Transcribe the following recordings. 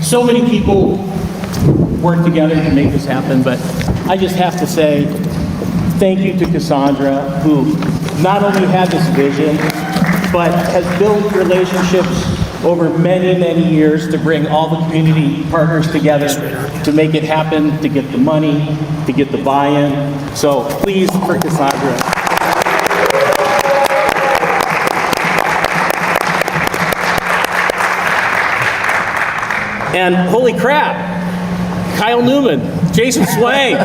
so many people work together to make this happen, but I just have to say thank you to Cassandra, who not only had this vision, but has built relationships over many, many years to bring all the community partners together to make it happen, to get the money, to get the buy-in. So please, for Cassandra. And holy crap, Kyle Newman, Jason Swank.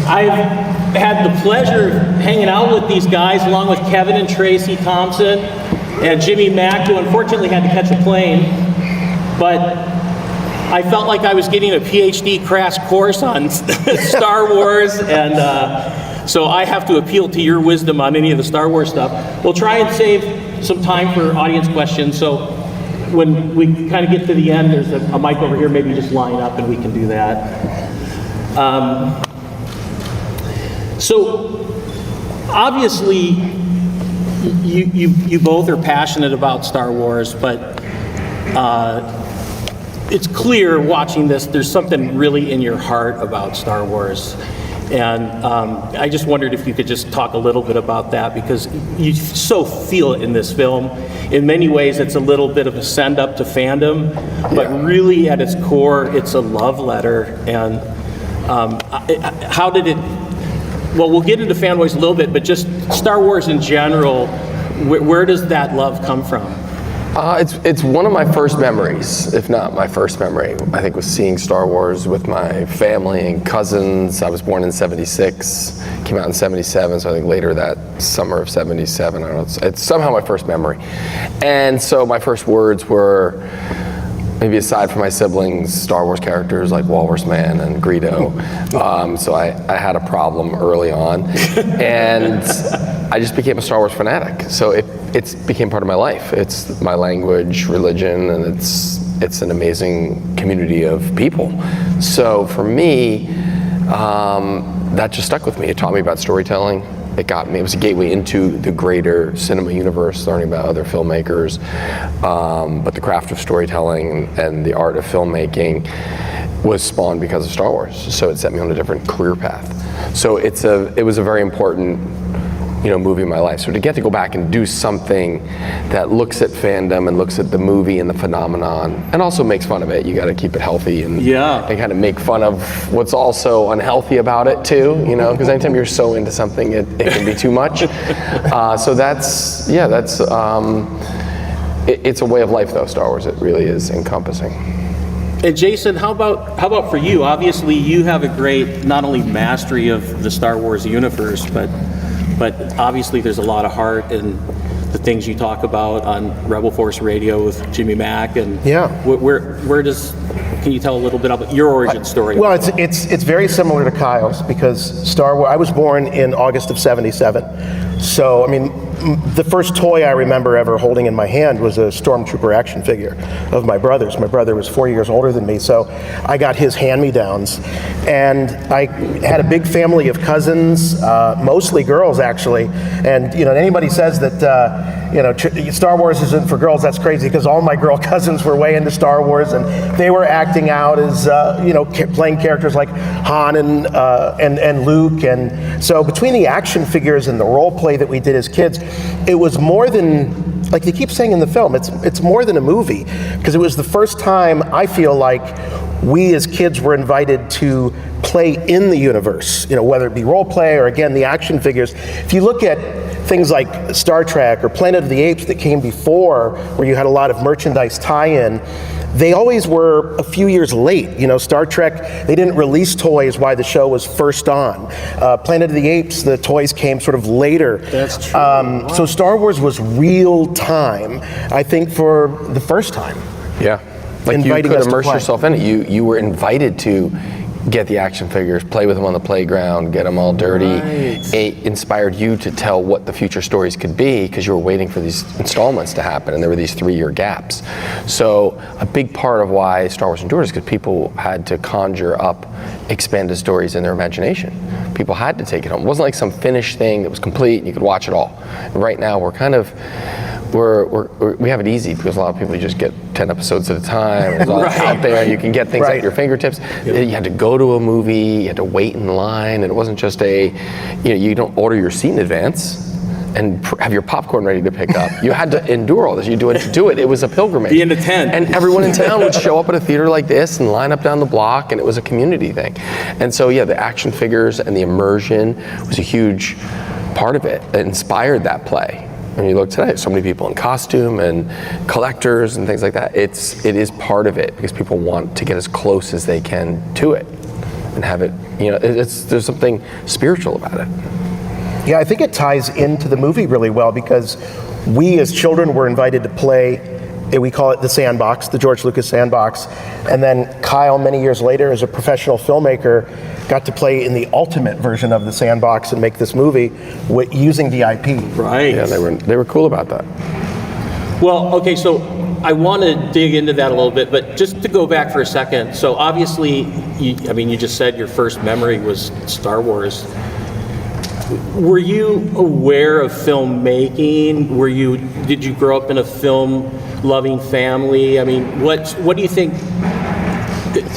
I've had the pleasure of hanging out with these guys along with Kevin and Tracy Thompson and Jimmy Mack, who unfortunately had to catch a plane. But I felt like I was getting a PhD crash course on Star Wars, and so I have to appeal to your wisdom on any of the Star Wars stuff. We'll try and save some time for audience questions, so when we kind of get to the end, there's a mic over here, maybe just line up and we can do that. So obviously, you both are passionate about Star Wars, but it's clear watching this, there's something really in your heart about Star Wars. And I just wondered if you could just talk a little bit about that, because you so feel it in this film. In many ways, it's a little bit of a send up to fandom, but really at its core, it's a love letter. And how did it, well, we'll get into Fanboys a little bit, but just Star Wars in general, where does that love come from? It's one of my first memories, if not my first memory, I think, was seeing Star Wars with my family and cousins. I was born in '76, came out in '77, so I think later that summer of '77, I don't know, it's somehow my first memory. And so my first words were, maybe aside from my siblings, Star Wars characters like Walrus Man and Greedo. So I had a problem early on, and I just became a Star Wars fanatic. So it became part of my life. It's my language, religion, and it's an amazing community of people. So for me, that just stuck with me. It taught me about storytelling. It got me, it was a gateway into the greater cinema universe, learning about other filmmakers, but the craft of storytelling and the art of filmmaking was spawned because of Star Wars. So it set me on a different career path. So it was a very important, movie in my life. So to get to go back and do something that looks at fandom and looks at the movie and the phenomenon, and also makes fun of it. You got to keep it healthy and kind of make fun of what's also unhealthy about it too. Because anytime you're so into something, it can be too much. So it's a way of life though. Star Wars, it really is encompassing. And Jason, how about for you? Obviously, you have a great not only mastery of the Star Wars universe, but obviously there's a lot of heart in the things you talk about on Rebel Force Radio with Jimmy Mack, and can you tell a little bit about your origin story? Well, it's very similar to Kyle's, because Star Wars, I was born in August of '77. So, I mean, the first toy I remember ever holding in my hand was a Stormtrooper action figure of my brother's. My brother was 4 years older than me, so I got his hand-me-downs. And I had a big family of cousins, mostly girls actually. And anybody says that Star Wars isn't for girls, that's crazy, because all my girl cousins were way into Star Wars, and they were acting out as playing characters like Han and Luke. And so between the action figures and the role play that we did as kids, it was more than, like they keep saying in the film, it's more than a movie, because it was the first time I feel like we as kids were invited to play in the universe, whether it be role play or, again, the action figures. If you look at things like Star Trek or Planet of the Apes that came before, where you had a lot of merchandise tie-in, they always were a few years late. Star Trek, they didn't release toys while the show was first on. Planet of the Apes, the toys came sort of later. That's true. So Star Wars was real time, I think, for the first time. Yeah. Like you could immerse yourself in it. You were invited to get the action figures, play with them on the playground, get them all dirty. Right. It inspired you to tell what the future stories could be, because you were waiting for these installments to happen, and there were these 3-year gaps. So a big part of why Star Wars endured is because people had to conjure up expanded stories in their imagination. People had to take it home. It wasn't like some finished thing that was complete and you could watch it all. And right now we're kind of we have it easy because a lot of people you just get 10 episodes at a time. It's all out there. You can get things at your fingertips. You had to go to a movie. You had to wait in line, and it wasn't just you don't order your seat in advance and have your popcorn ready to pick up. You had to endure all this. You had to do it. It was a pilgrimage. Be in the tent. And everyone in town would show up at a theater like this and line up down the block, and it was a community thing. And so, the action figures and the immersion was a huge part of it. It inspired that play. And you look today, so many people in costume and collectors and things like that. It is part of it because people want to get as close as they can to it and have it, there's something spiritual about it. Yeah, I think it ties into the movie really well because we as children were invited to play, we call it the sandbox, the George Lucas sandbox, and then Kyle, many years later, as a professional filmmaker, got to play in the ultimate version of the sandbox and make this movie using the IP. Right. Yeah, they were cool about that. Well, okay, so I want to dig into that a little bit, but just to go back for a second. So obviously, you just said your first memory was Star Wars. Were you aware of filmmaking? Did you grow up in a film-loving family? I mean, what do you think?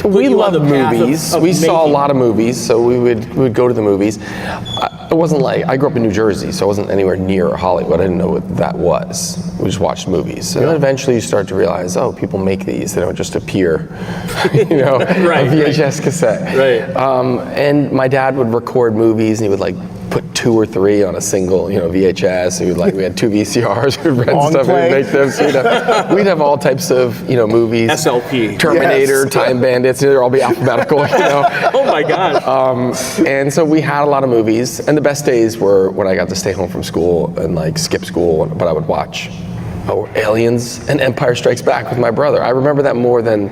We love movies. We saw a lot of movies, so we would go to the movies. It wasn't like, I grew up in New Jersey, so I wasn't anywhere near Hollywood. I didn't know what that was. We just watched movies. And then eventually you start to realize, people make these. They don't just appear, a VHS cassette. Right. And my dad would record movies, and he would put 2 or 3 on a single, VHS. And we had 2 VCRs. We'd rent stuff and make them. So we'd have all types of, movies. SLP. Terminator, Time Bandits. They'd all be alphabetical. Oh my gosh. And so we had a lot of movies. And the best days were when I got to stay home from school and skip school, but I would watch Aliens and Empire Strikes Back with my brother. I remember that more than,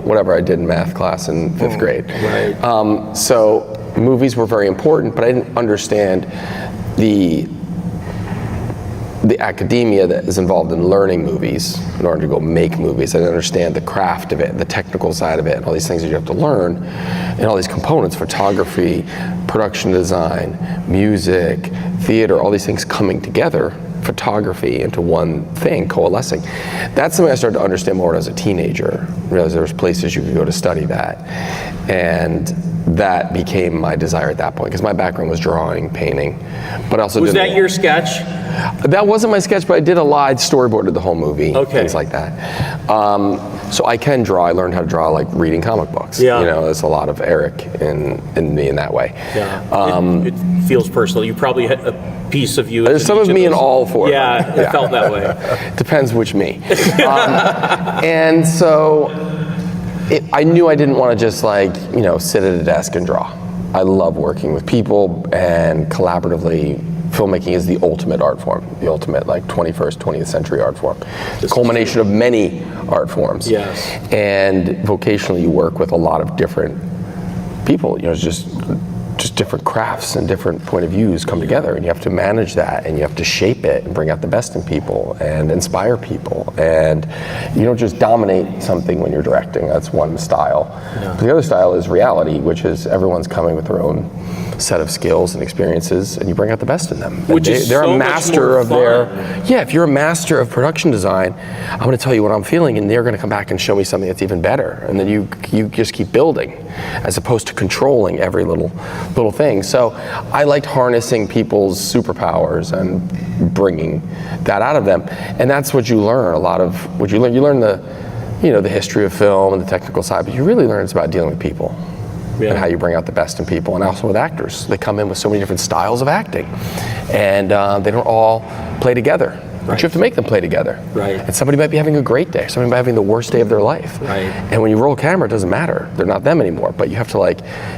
whatever I did in math class in 5th grade. Right. So movies were very important, but I didn't understand the academia that is involved in learning movies in order to go make movies. I didn't understand the craft of it, the technical side of it, and all these things that you have to learn, and all these components, photography, production design, music, theater, all these things coming together, photography into one thing, coalescing. That's something I started to understand more when I was a teenager. I realized there was places you could go to study that. And that became my desire at that point, because my background was drawing, painting, but also Was that your sketch? That wasn't my sketch, but I did I storyboarded the whole movie, things like that. So I can draw. I learned how to draw reading comic books. Yeah. There's a lot of Eric in me in that way. Yeah. It feels personal. You probably had a piece of you. There's some of me in all 4 of them. Yeah, it felt that way. Depends which me. And so I knew I didn't want to just sit at a desk and draw. I love working with people and collaboratively. Filmmaking is the ultimate art form, the ultimate 21st, 20th century art form. The culmination of many art forms. Yes. And vocationally you work with a lot of different people, just different crafts and different point of views come together, and you have to manage that, and you have to shape it and bring out the best in people and inspire people. And you don't just dominate something when you're directing. That's one style. Yeah. But the other style is reality, which is everyone's coming with their own set of skills and experiences, and you bring out the best in them. Which is they're so a master much more of fun. if you're a master of production design, I'm going to tell you what I'm feeling, and they're going to come back and show me something that's even better, and then you just keep building, as opposed to controlling every little thing. So I liked harnessing people's superpowers and bringing that out of them, and that's what you learn. A lot of what you learn the history of film and the technical side, but you really learn it's about dealing with people. And how you bring out the best in people, and also with actors. They come in with so many different styles of acting, and they don't all play together. But you have to make them play together. Right. And somebody might be having a great day. Somebody might be having the worst day of their life. Right. And when you roll camera, it doesn't matter. They're not them anymore. But you have to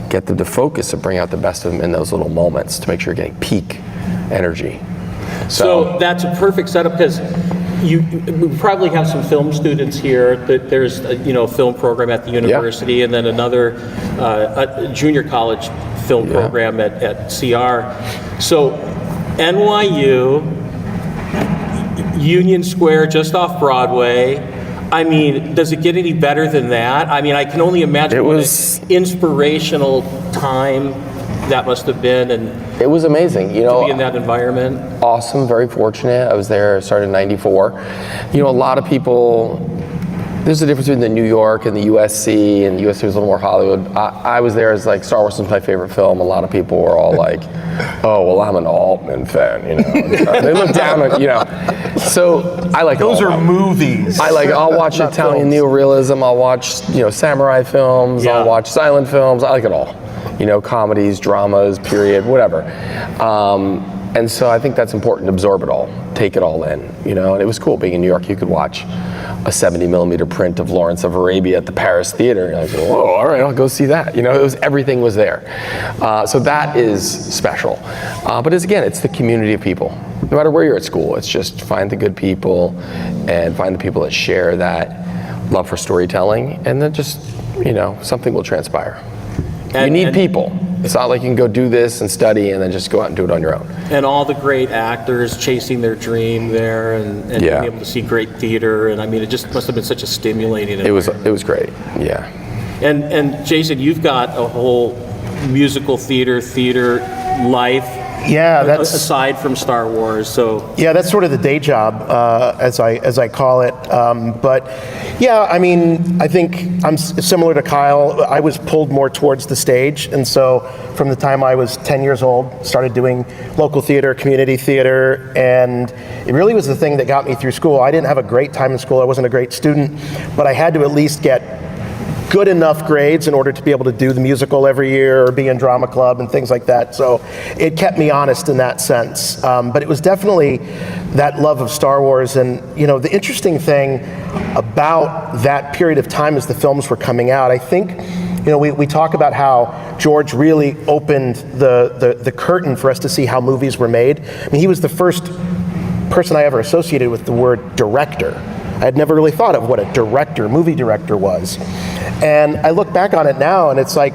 get them to focus and bring out the best of them in those little moments to make sure you're getting peak energy. So that's a perfect setup, because we probably have some film students here. There's a film program at the university, and then another a junior college film program at CR. So NYU, Union Square, just off Broadway. I mean, does it get any better than that? I mean, I can only imagine it was what an inspirational time that must have been, and It was amazing, you to know. be in that environment. Awesome, very fortunate. I was there, started in '94. You know, a lot of people, there's a difference between the New York and the USC, and the USC was a little more Hollywood. I was there as like, Star Wars was my favorite film. A lot of people were all like, oh, well, I'm an Altman fan, you know. They look down on, you know. So I like Those all are of them. movies. I'll watch Not Italian films. neorealism, I'll watch, you know, samurai films, Yeah. I'll watch silent films, I like it all. You know, comedies, dramas, period, whatever. And so I think that's important to absorb it all, take it all in, you know, and it was cool being in New York. You could watch a 70mm print of Lawrence of Arabia at the Paris Theater. You're like, whoa, all right, I'll go see that. You know, everything was there. So that is special. But it's the community of people. No matter where you're at school, it's just find the good people and find the people that share that love for storytelling, and then just, you know, something will transpire. You need people. It's not like you can go do this and study and then just go out and do it on your own. And all the great actors chasing their dream there, and Yeah. being able to see great theater, and I mean, it just must have been such a stimulating It was great, yeah. And Jason, you've got a whole musical theater life. Yeah, that's aside from Star Wars. So Yeah, that's sort of the day job, as I call it. But yeah, I mean, I think I'm similar to Kyle. I was pulled more towards the stage, and so from the time I was 10 years old, started doing local theater, community theater, and it really was the thing that got me through school. I didn't have a great time in school. I wasn't a great student, but I had to at least get good enough grades in order to be able to do the musical every year or be in drama club and things like that. So it kept me honest in that sense. But it was definitely that love of Star Wars. And you know, the interesting thing about that period of time as the films were coming out, I think, you know, we talk about how George really opened the curtain for us to see how movies were made. I mean, he was the first person I ever associated with the word director. I had never really thought of what a director, movie director was. And I look back on it now and it's like,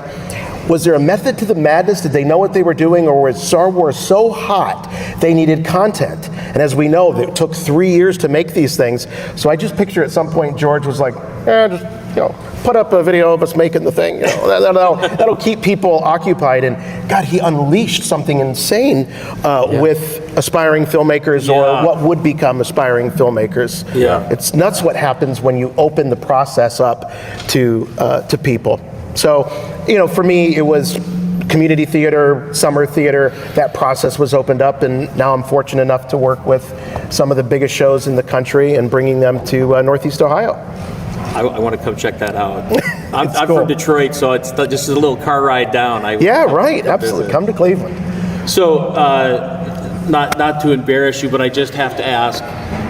was there a method to the madness? Did they know what they were doing, or was Star Wars so hot they needed content? And as we know, it took 3 years to make these things. So I just picture at some point George was like, just, you know, put up a video of us making the thing. You know, that'll keep people occupied. And God, he unleashed something insane with aspiring filmmakers, or what would become aspiring filmmakers. Yeah. It's nuts what happens when you open the process up to people. So, you know, for me, it was community theater, summer theater. That process was opened up, and now I'm fortunate enough to work with some of the biggest shows in the country and bringing them to Northeast Ohio. I want to come check that out. I'm cool. from Detroit, so it's just a little car ride down. Yeah, right, absolutely. Come to Cleveland. So, not to embarrass you, but I just have to ask,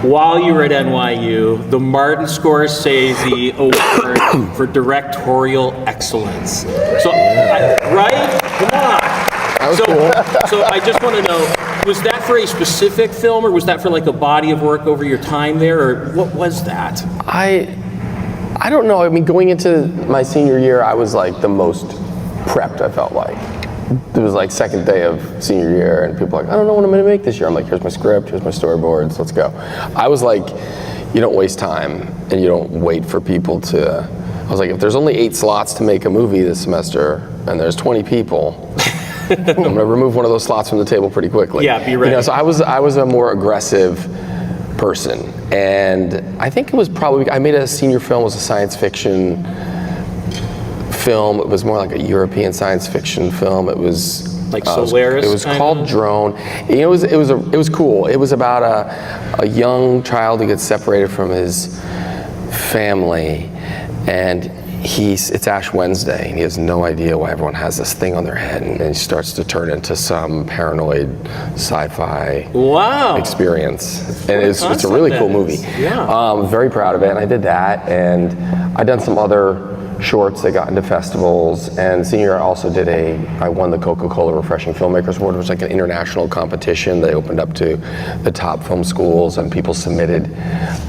while you were at NYU, the Martin Scorsese Award for Directorial Excellence. So, right? Come on. That was cool. So I just want to know, was that for a specific film, or was that for like a body of work over your time there, or what was that? I don't know. I mean, going into my senior year, I was like the most prepped, I felt like. It was like second day of senior year, and people were like, I don't know what I'm going to make this year. I'm like, here's my script, here's my storyboards, let's go. I was like, you don't waste time, and you don't wait for people to. I was like, if there's only 8 slots to make a movie this semester, and there's 20 people, I'm going to remove one of those slots from the table pretty quickly. Yeah, be ready. You know, so I was a more aggressive person, and I think it was probably, I made a senior film, it was a science fiction film. It was more like a European science fiction film. It was like Solaris. It was called Drone. You know, it was cool. It was about a young child who gets separated from his family, and it's Ash Wednesday, and he has no idea why everyone has this thing on their head, and he starts to turn into some paranoid sci-fi experience. And it's a really cool movie. Yeah. I'm very proud of it, and I did that, and I've done some other shorts that got into festivals, and senior year I also I won the Coca-Cola Refreshing Filmmakers Award, which was like an international competition. They opened up to the top film schools, and people submitted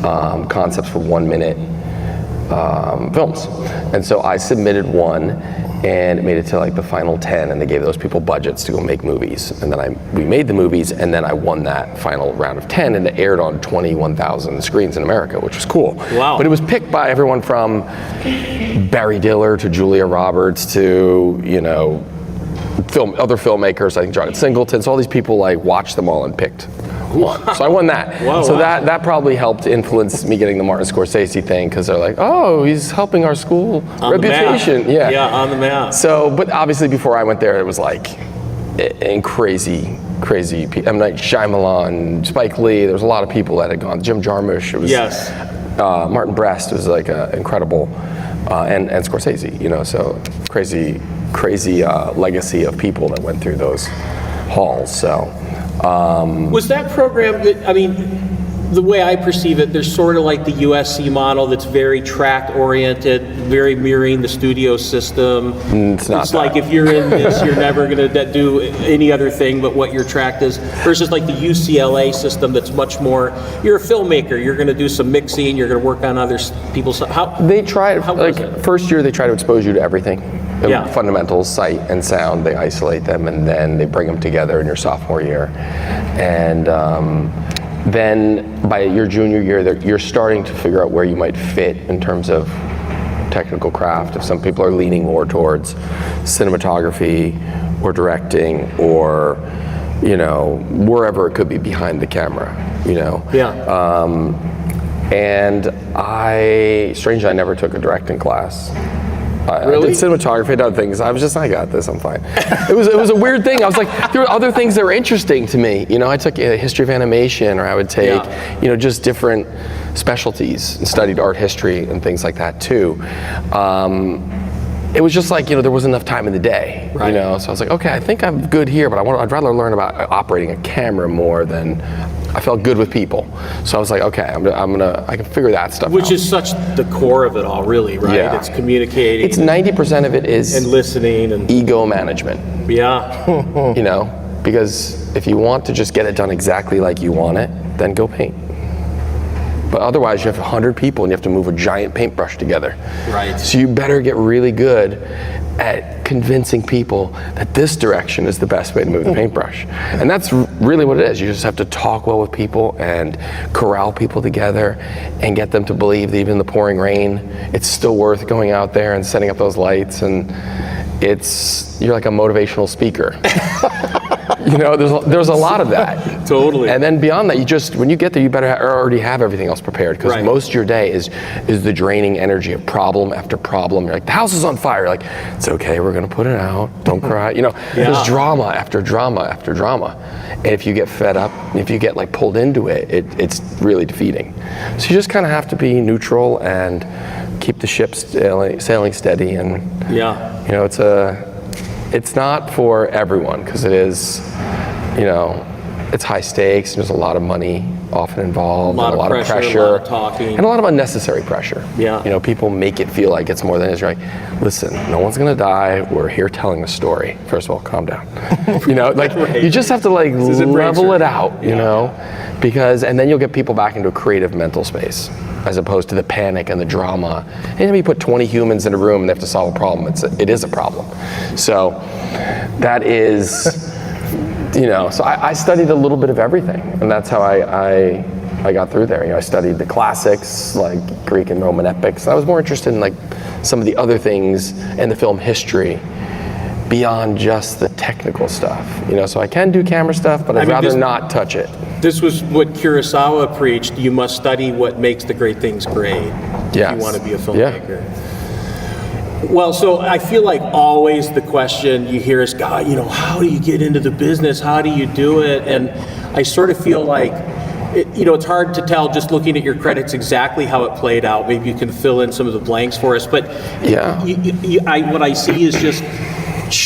concepts for 1-minute films. And so I submitted one, and it made it to like the final 10, and they gave those people budgets to go make movies. And then we made the movies, and then I won that final round of 10, and it aired on 21,000 screens in America, which was cool. Wow. But it was picked by everyone from Barry Diller to Julia Roberts to, you know, other filmmakers, I think John Singleton, so all these people like watched them all and picked one. So I won that. Whoa, so wow. that probably helped influence me getting the Martin Scorsese thing, because they're like, oh, he's helping our school On reputation. The map. Yeah, on the map. So, but obviously before I went there, it was like crazy M. Night Shyamalan, Spike Lee. There was a lot of people that had gone. Jim Jarmusch. It was, Yes. Martin Brest was like incredible, and Scorsese. You know, so crazy legacy of people that went through those halls. So. Was that program that, I mean, the way I perceive it, there's sort of like the USC model that's very track-oriented, very mirroring the studio system. It's not It's like if you're in this, you're never going to do any other thing but what your track is, versus like the UCLA system that's much more, you're a filmmaker, you're going to do some mixing, you're going to work on other people's, They try, how like, was it? first year they try to expose you to everything. Yeah. Fundamentals, sight and sound, they isolate them, and then they bring them together in your sophomore year. And then by your junior year, you're starting to figure out where you might fit in terms of technical craft. If some people are leaning more towards cinematography or directing, or, you know, wherever it could be behind the camera, you know. Yeah. And strangely, I never took a directing class. Really? I did cinematography and other things. I was just, I got this, I'm fine. It was a weird thing. I was like, there were other things that were interesting to me. You know, I took a history of animation, or I would take, you know, just different specialties, and studied art history and things like that too. It was just like, you know, there wasn't enough time in the day, Right. you know? So I was like, okay, I think I'm good here, but I'd rather learn about operating a camera more than, I felt good with people. So I was like, okay, I can figure that stuff out. Which is such the core of it all, really, right? Yeah. It's communicating. It's 90% of it is and listening and ego management, yeah. you know? Because if you want to just get it done exactly like you want it, then go paint. But otherwise, you have 100 people and you have to move a giant paintbrush together. Right. So you better get really good at convincing people that this direction is the best way to move the paintbrush. And that's really what it is. You just have to talk well with people and corral people together and get them to believe that even in the pouring rain, it's still worth going out there and setting up those lights. And you're like a motivational speaker. You know, there's a lot of that. Totally. And then beyond that, when you get there, you better already have everything else prepared, because Right. most of your day is the draining energy of problem after problem. You're like, the house is on fire. You're like, it's okay, we're gonna put it out. Don't cry. You know, there's drama after drama after drama. And if you get fed up, if you get like pulled into it's really defeating. So you just kind of have to be neutral and keep the ship sailing steady. And Yeah. you know, it's not for everyone, because it is, you know, it's high stakes. There's a lot of money often involved, A lot and of pressure, a lot of talking. and a lot of unnecessary pressure. Yeah. You know, people make it feel like it's more than it is. You're like, listen, no one's gonna die. We're here telling a story. First of all, calm down. You know, like Right. you just have to like is a level breakthrough. it out. You know, and then you'll get people back into a creative mental space, as opposed to the panic and the drama. And you put 20 humans in a room and they have to solve a problem. It is a problem. So that is, you know, so I studied a little bit of everything, and that's how I got through there. You know, I studied the classics, like Greek and Roman epics. I was more interested in like some of the other things in the film history beyond just the technical stuff. You know, so I can do camera stuff, but I'd rather not touch it. This was what Kurosawa preached. You must study what makes the great things great if Yes. you want to be a Yeah. filmmaker. Well, so I feel like always the question you hear is, God, you know, how do you get into the business? How do you do it? And I sort of feel like, you know, it's hard to tell just looking at your credits exactly how it played out. Maybe you can fill in some of the blanks for us. But Yeah. what I see is just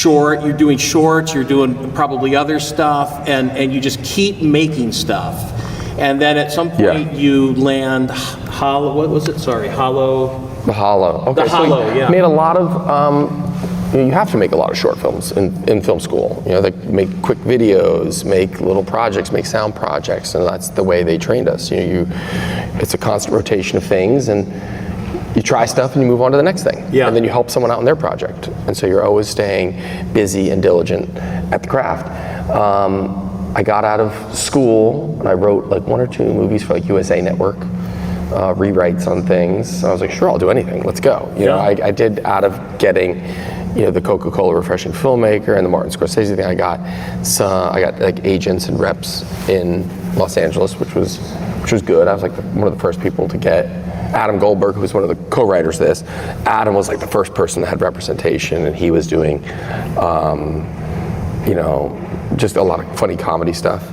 you're doing shorts, you're doing probably other stuff, and you just keep making stuff. And then at some point you land Hollow, what was it? Sorry, Hollow. The Hollow. Okay, The Hollow, so yeah. made a lot of, you have to make a lot of short films in film school. You know, they make quick videos, make little projects, make sound projects, and that's the way they trained us. You know, it's a constant rotation of things, and you try stuff and you move on to the next thing. Yeah. And then you help someone out in their project. And so you're always staying busy and diligent at the craft. I got out of school and I wrote like 1 or 2 movies for like USA Network, rewrites on things. So I was like, sure, I'll do anything. Let's go. You know, I did out of getting the Coca-Cola refreshing filmmaker and the Martin Scorsese thing. I got like agents and reps in Los Angeles, which was good. I was like one of the first people to get Adam Goldberg, who was one of the co-writers of this. Adam was like the first person that had representation, and he was doing, just a lot of funny comedy stuff.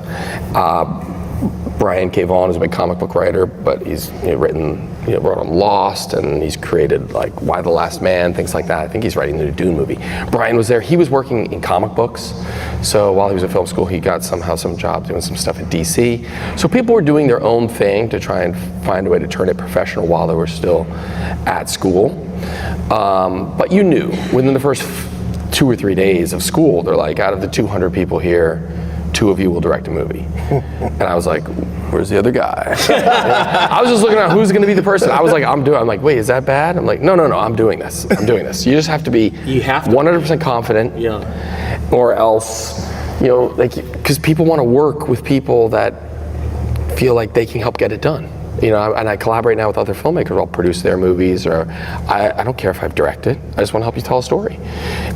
Brian K. Vaughan is a big comic book writer, but he's wrote on Lost, and he's created like Why the Last Man, things like that. I think he's writing the new Dune movie. Brian was there. He was working in comic books, so while he was at film school, he got somehow some job doing some stuff at DC. So people were doing their own thing to try and find a way to turn it professional while they were still at school. But you knew within the first 2 or 3 days of school, they're like, out of the 200 people here, 2 of you will direct a movie. And I was like, where's the other guy? I was just looking at who's going to be the person. I was like, I'm like, wait, is that bad? I'm like, no, I'm doing this. You just have to be 100% confident. Yeah. Or else, because people want to work with people that feel like they can help get it done. And I collaborate now with other filmmakers. I'll produce their movies, or I don't care if I've directed. I just want to help you tell a story.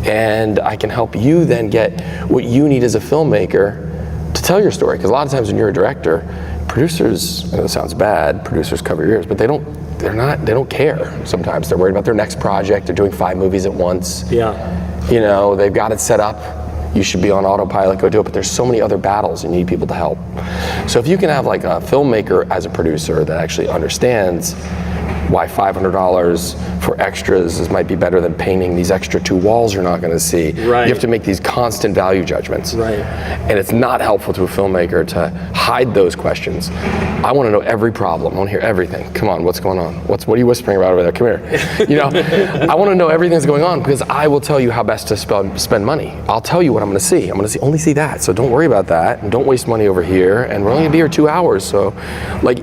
And I can help you then get what you need as a filmmaker to tell your story. Because a lot of times when you're a director, producers, it sounds bad, producers cover your ears, but they don't care sometimes. They're worried about their next project. They're doing 5 movies at once. Yeah. They've got it set up. You should be on autopilot, go do it, but there's so many other battles and you need people to help. So if you can have like a filmmaker as a producer that actually understands why $500 for extras might be better than painting these extra 2 walls you're not going to see. Right. You have to make these constant value judgments. Right. And it's not helpful to a filmmaker to hide those questions. I want to know every problem. I want to hear everything. Come on, what's going on? What are you whispering about over there? Come here. I want to know everything that's going on, because I will tell you how best to spend money. I'll tell you what I'm going to see. I'm going to only see that. So don't worry about that, and don't waste money over here. And we're only going to be here 2 hours. So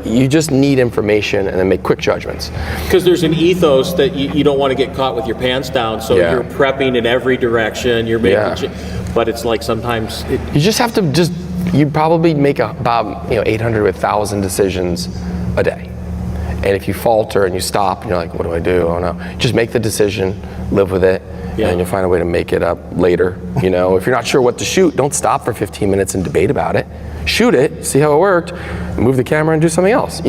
you just need information and then make quick judgments. Because there's an ethos that you don't want to get caught with your pants down, so you're prepping in every direction. You're making, but it's like sometimes you just have to you probably make about 800 to 1,000 decisions a day. And if you falter and you stop and you're like, what do I do? Oh no, just make the decision, live with it, and you'll find a way to make it up later. If you're not sure what to shoot, don't stop for 15 minutes and debate about it. Shoot it, see how it worked, move the camera and do something else,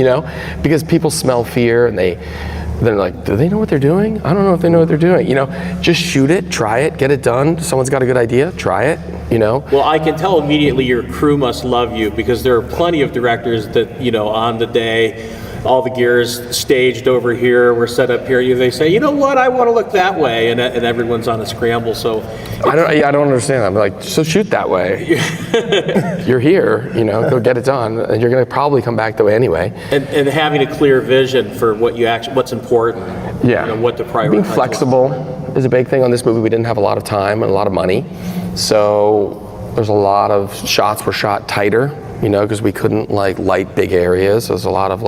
because people smell fear and they're like, do they know what they're doing? I don't know if they know what they're doing. Just shoot it, try it, get it done. Someone's got a good idea, try it, Well, I can tell immediately your crew must love you, because there are plenty of directors that, on the day, all the gear's staged over here, we're set up here. They say, you know what, I want to look that way, and everyone's on a scramble. So I don't understand. I'm like, so shoot that way. You're here, go get it done, and you're going to probably come back that way anyway. And having a clear vision for what's important. What to prioritize. Being flexible is a big thing on this movie. We didn't have a lot of time and a lot of money, so there's a lot of shots were shot tighter. Because we couldn't light big areas. So there's a lot of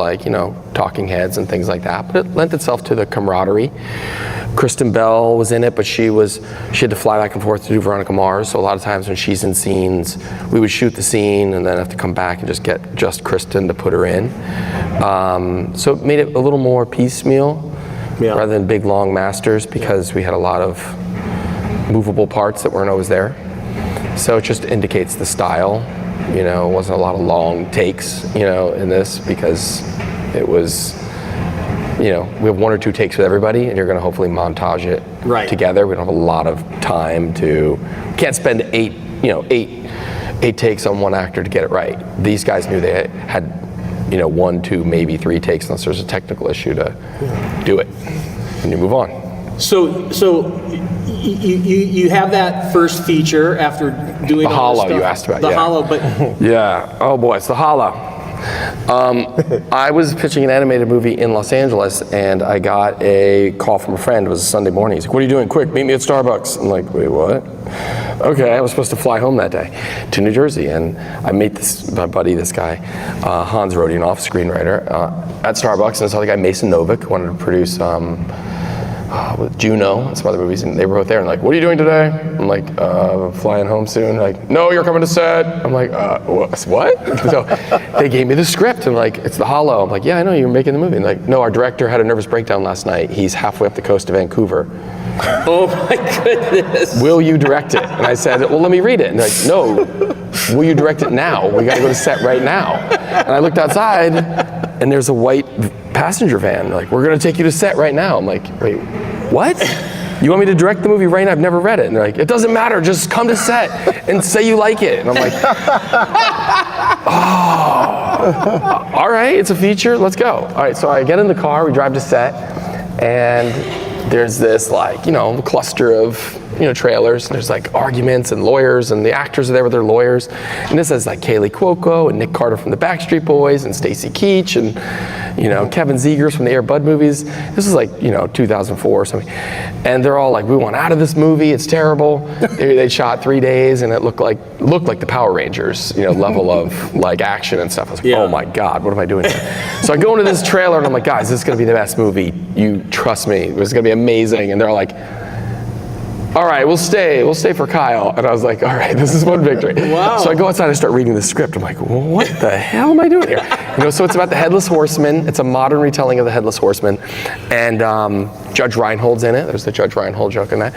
talking heads and things like that. But it lent itself to the camaraderie. Kristen Bell was in it, but she had to fly back and forth to do Veronica Mars. So a lot of times when she's in scenes, we would shoot the scene and then have to come back and just get just Kristen to put her in. So it made it a little more piecemeal rather than big long masters, because we had a lot of movable parts that weren't always there. So it just indicates the style. It wasn't a lot of long takes, in this, because it was, we have 1 or 2 takes with everybody, and you're going to hopefully montage it together. We don't have a lot of time can't spend 8 takes on 1 actor to get it right. These guys knew they had, 1, 2, maybe 3 takes, unless there's a technical issue to do it, and you move on. So you have that first feature after doing the all hollow this stuff. You asked about. The hollow, but oh boy, it's the hollow. I was pitching an animated movie in Los Angeles, and I got a call from a friend. It was a Sunday morning. He's like, what are you doing? Quick, meet me at Starbucks. I'm like, wait, what? Okay, I was supposed to fly home that day to New Jersey, and I met my buddy, this guy, Hans Rodionov, screenwriter, at Starbucks, and I saw the guy Mason Novick wanted to produce with Juno and some other movies, and they were both there, and like, what are you doing today? I'm like, flying home soon. Like, no, you're coming to set. I'm like, what? So they gave me the script, and like, it's The Hollow. I'm like, yeah, I know, you're making the movie. And like, no, our director had a nervous breakdown last night. He's halfway up the coast of Vancouver. Oh my goodness. Will you direct it? And I said, well, let me read it. And they're like, no, will you direct it now? We got to go to set right now. And I looked outside, and there's a white passenger van. They're like, we're going to take you to set right now. I'm like, wait, what? You want me to direct the movie right now? I've never read it. And they're like, it doesn't matter. Just come to set and say you like it. And I'm like, oh, all right, it's a feature. Let's go. All right, so I get in the car. We drive to set, and there's this like, cluster of, trailers. And there's like arguments and lawyers, and the actors are there with their lawyers. And this has like Kaylee Cuoco and Nick Carter from the Backstreet Boys and Stacy Keach and, Kevin Zegers from the Air Bud movies. This is like, 2004 or something. And they're all like, we want out of this movie. It's terrible. They shot 3 days, and it looked like the Power Rangers, level of like action and stuff. I was like, oh my God, what am I doing here? So I go into this trailer, and I'm like, guys, this is going to be the best movie. You trust me. It was going to be amazing. And they're like, all right, we'll stay for Kyle. And I was like, all right, this is one victory. Wow. So I go outside and start reading the script. I'm like, well, what the hell am I doing here? So it's about the Headless Horseman. It's a modern retelling of the Headless Horseman. And Judge Reinhold's in it. There's the Judge Reinhold joke in that.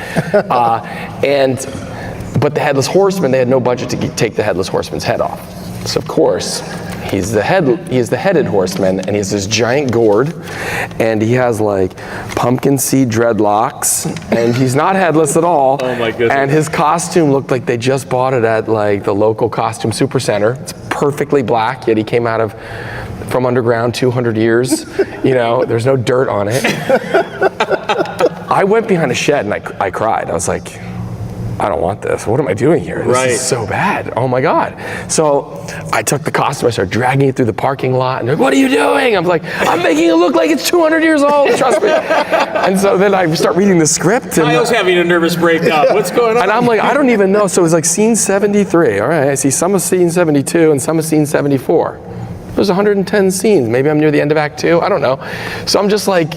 But the Headless Horseman, they had no budget to take the Headless Horseman's head off. So of course, he is the headed horseman, and he has this giant gourd, and he has like pumpkin seed dreadlocks, and he's not headless at all. Oh my goodness. And his costume looked like they just bought it at like the local costume supercenter. It's perfectly black, yet he came out from underground 200 years. There's no dirt on it. I went behind a shed and I cried. I was like, I don't want this. What am I doing here? This is so bad. Oh my God. So I took the costume, I started dragging it through the parking lot, and they're like, what are you doing? I'm like, I'm making it look like it's 200 years old, trust me. And so then I start reading the script. I was having a nervous breakdown. What's going on? And I'm like, I don't even know. So it was like scene 73. All right, I see some of scene 72 and some of scene 74. There's 110 scenes. Maybe I'm near the end of Act 2. I don't know. So I'm just like,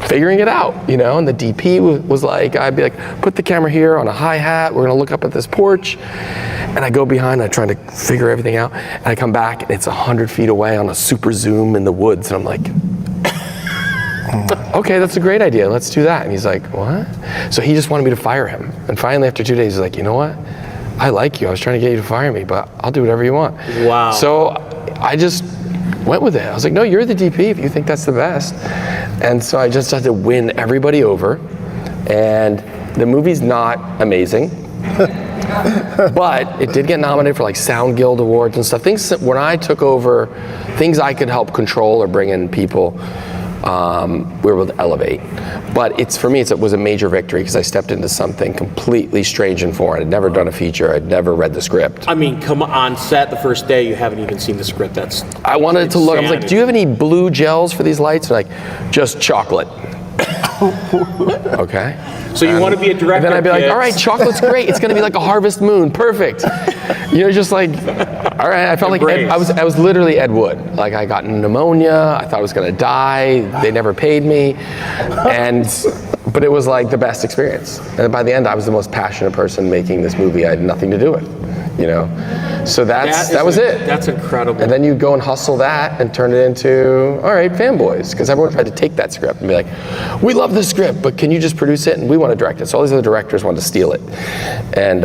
figuring it out, and the DP was like, I'd be like, put the camera here on a hi-hat, we're gonna look up at this porch, and I go behind, I'm trying to figure everything out, and I come back, and it's 100 feet away on a super zoom in the woods, and I'm like, okay, that's a great idea, let's do that. And he's like, what? So he just wanted me to fire him, and finally after 2 days, he's like, you know what? I like you, I was trying to get you to fire me, but I'll do whatever you want. Wow. So I just went with it. I was like, no, you're the DP if you think that's the best. And so I just had to win everybody over. And the movie's not amazing, but it did get nominated for like Sound Guild Awards and stuff. Things that when I took over, things I could help control or bring in people, we were able to elevate. But for me, it was a major victory because I stepped into something completely strange and foreign. I'd never done a feature. I'd never read the script. I mean, come on set the first day, you haven't even seen the script. I wanted to look. I was like, do you have any blue gels for these lights? And like, just chocolate. Okay. So you want to be a director? And then I'd be like, all right, chocolate's great. It's going to be like a harvest moon. Perfect. Just like, all right. I felt like I was literally Ed Wood. Like I got pneumonia. I thought I was going to die. They never paid me. But it was like the best experience. And by the end, I was the most passionate person making this movie. I had nothing to do with, So that was it. That's incredible. And then you go and hustle that and turn it into, all right, Fanboys. Because everyone tried to take that script and be like, we love this script, but can you just produce it? And we want to direct it. So all these other directors wanted to steal it. And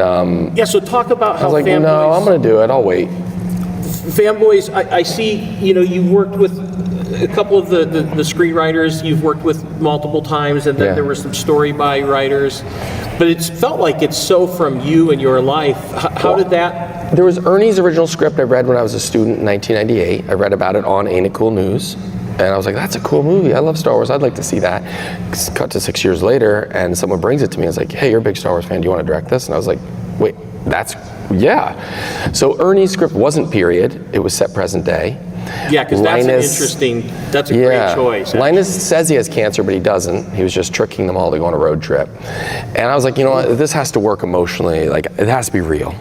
so talk about how I was like, Fanboys, no, I'm going to do it. I'll wait. Fanboys, I see, you worked with a couple of the screenwriters you've worked with multiple times, and then there were some story by writers. But it's felt like it's so from you and your life. How did that? There was Ernie's original script I read when I was a student in 1998. I read about it on Ain't It Cool News. And I was like, that's a cool movie. I love Star Wars. I'd like to see that. Cut to 6 years later, and someone brings it to me and is like, hey, you're a big Star Wars fan. Do you want to direct this? And I was like, wait, yeah. So Ernie's script wasn't period. It was set present day. Yeah, because that's a great choice. Actually. Linus says he has cancer, but he doesn't. He was just tricking them all to go on a road trip. And I was like, you know what, this has to work emotionally. Like, it has to be real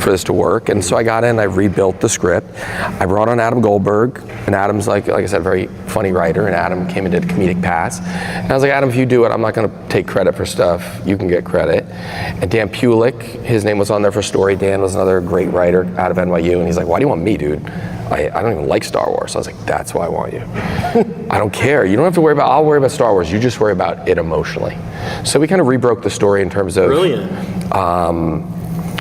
for this to work. And so I got in, I rebuilt the script. I brought on Adam Goldberg, and Adam's like I said, a very funny writer, and Adam came and did a comedic pass. And I was like, Adam, if you do it, I'm not gonna take credit for stuff, you can get credit. And Dan Pulick, his name was on there for story. Dan was another great writer out of NYU, and he's like, why do you want me, dude? I don't even like Star Wars. So I was like, that's why I want you. I don't care. You don't have to worry about, I'll worry about Star Wars. You just worry about it emotionally. So we kind of rebroke the story in terms of, Brilliant.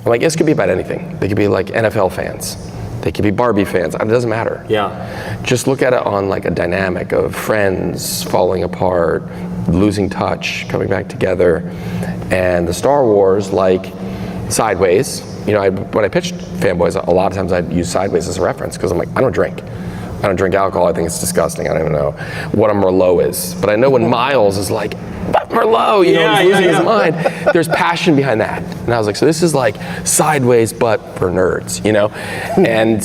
like, this could be about anything. They could be like NFL fans. They could be Barbie fans. It doesn't matter. Yeah. Just look at it on like a dynamic of friends falling apart, losing touch, coming back together. And the Star Wars, like Sideways, you know, when I pitched Fanboys, a lot of times I'd use Sideways as a reference because I'm like, I don't drink alcohol. I think it's disgusting. I don't even know what a Merlot is. But I know when Miles is like, that Merlot, you know, he's losing his mind. There's passion behind that. And I was like, so this is like Sideways, but for nerds, you know? And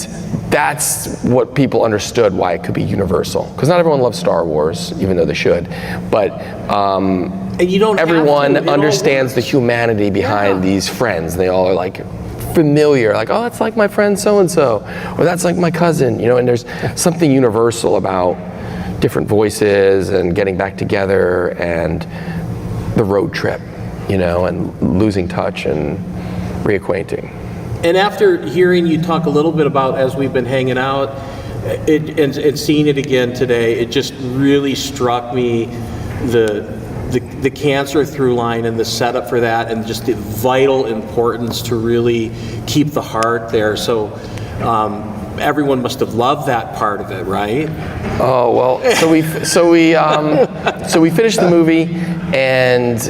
that's what people understood why it could be universal. Because not everyone loves Star Wars, even though they should. But And you don't everyone have to, understands the humanity behind these friends. They all are like familiar, like, oh, that's like my friend so-and-so, or that's like my cousin, you know, and there's something universal about different voices and getting back together and the road trip, you know, and losing touch and reacquainting. And after hearing you talk a little bit about, as we've been hanging out, and seeing it again today, it just really struck me the cancer through line and the setup for that, and just the vital importance to really keep the heart there. So everyone must have loved that part of it, right? Oh well, so we finished the movie, and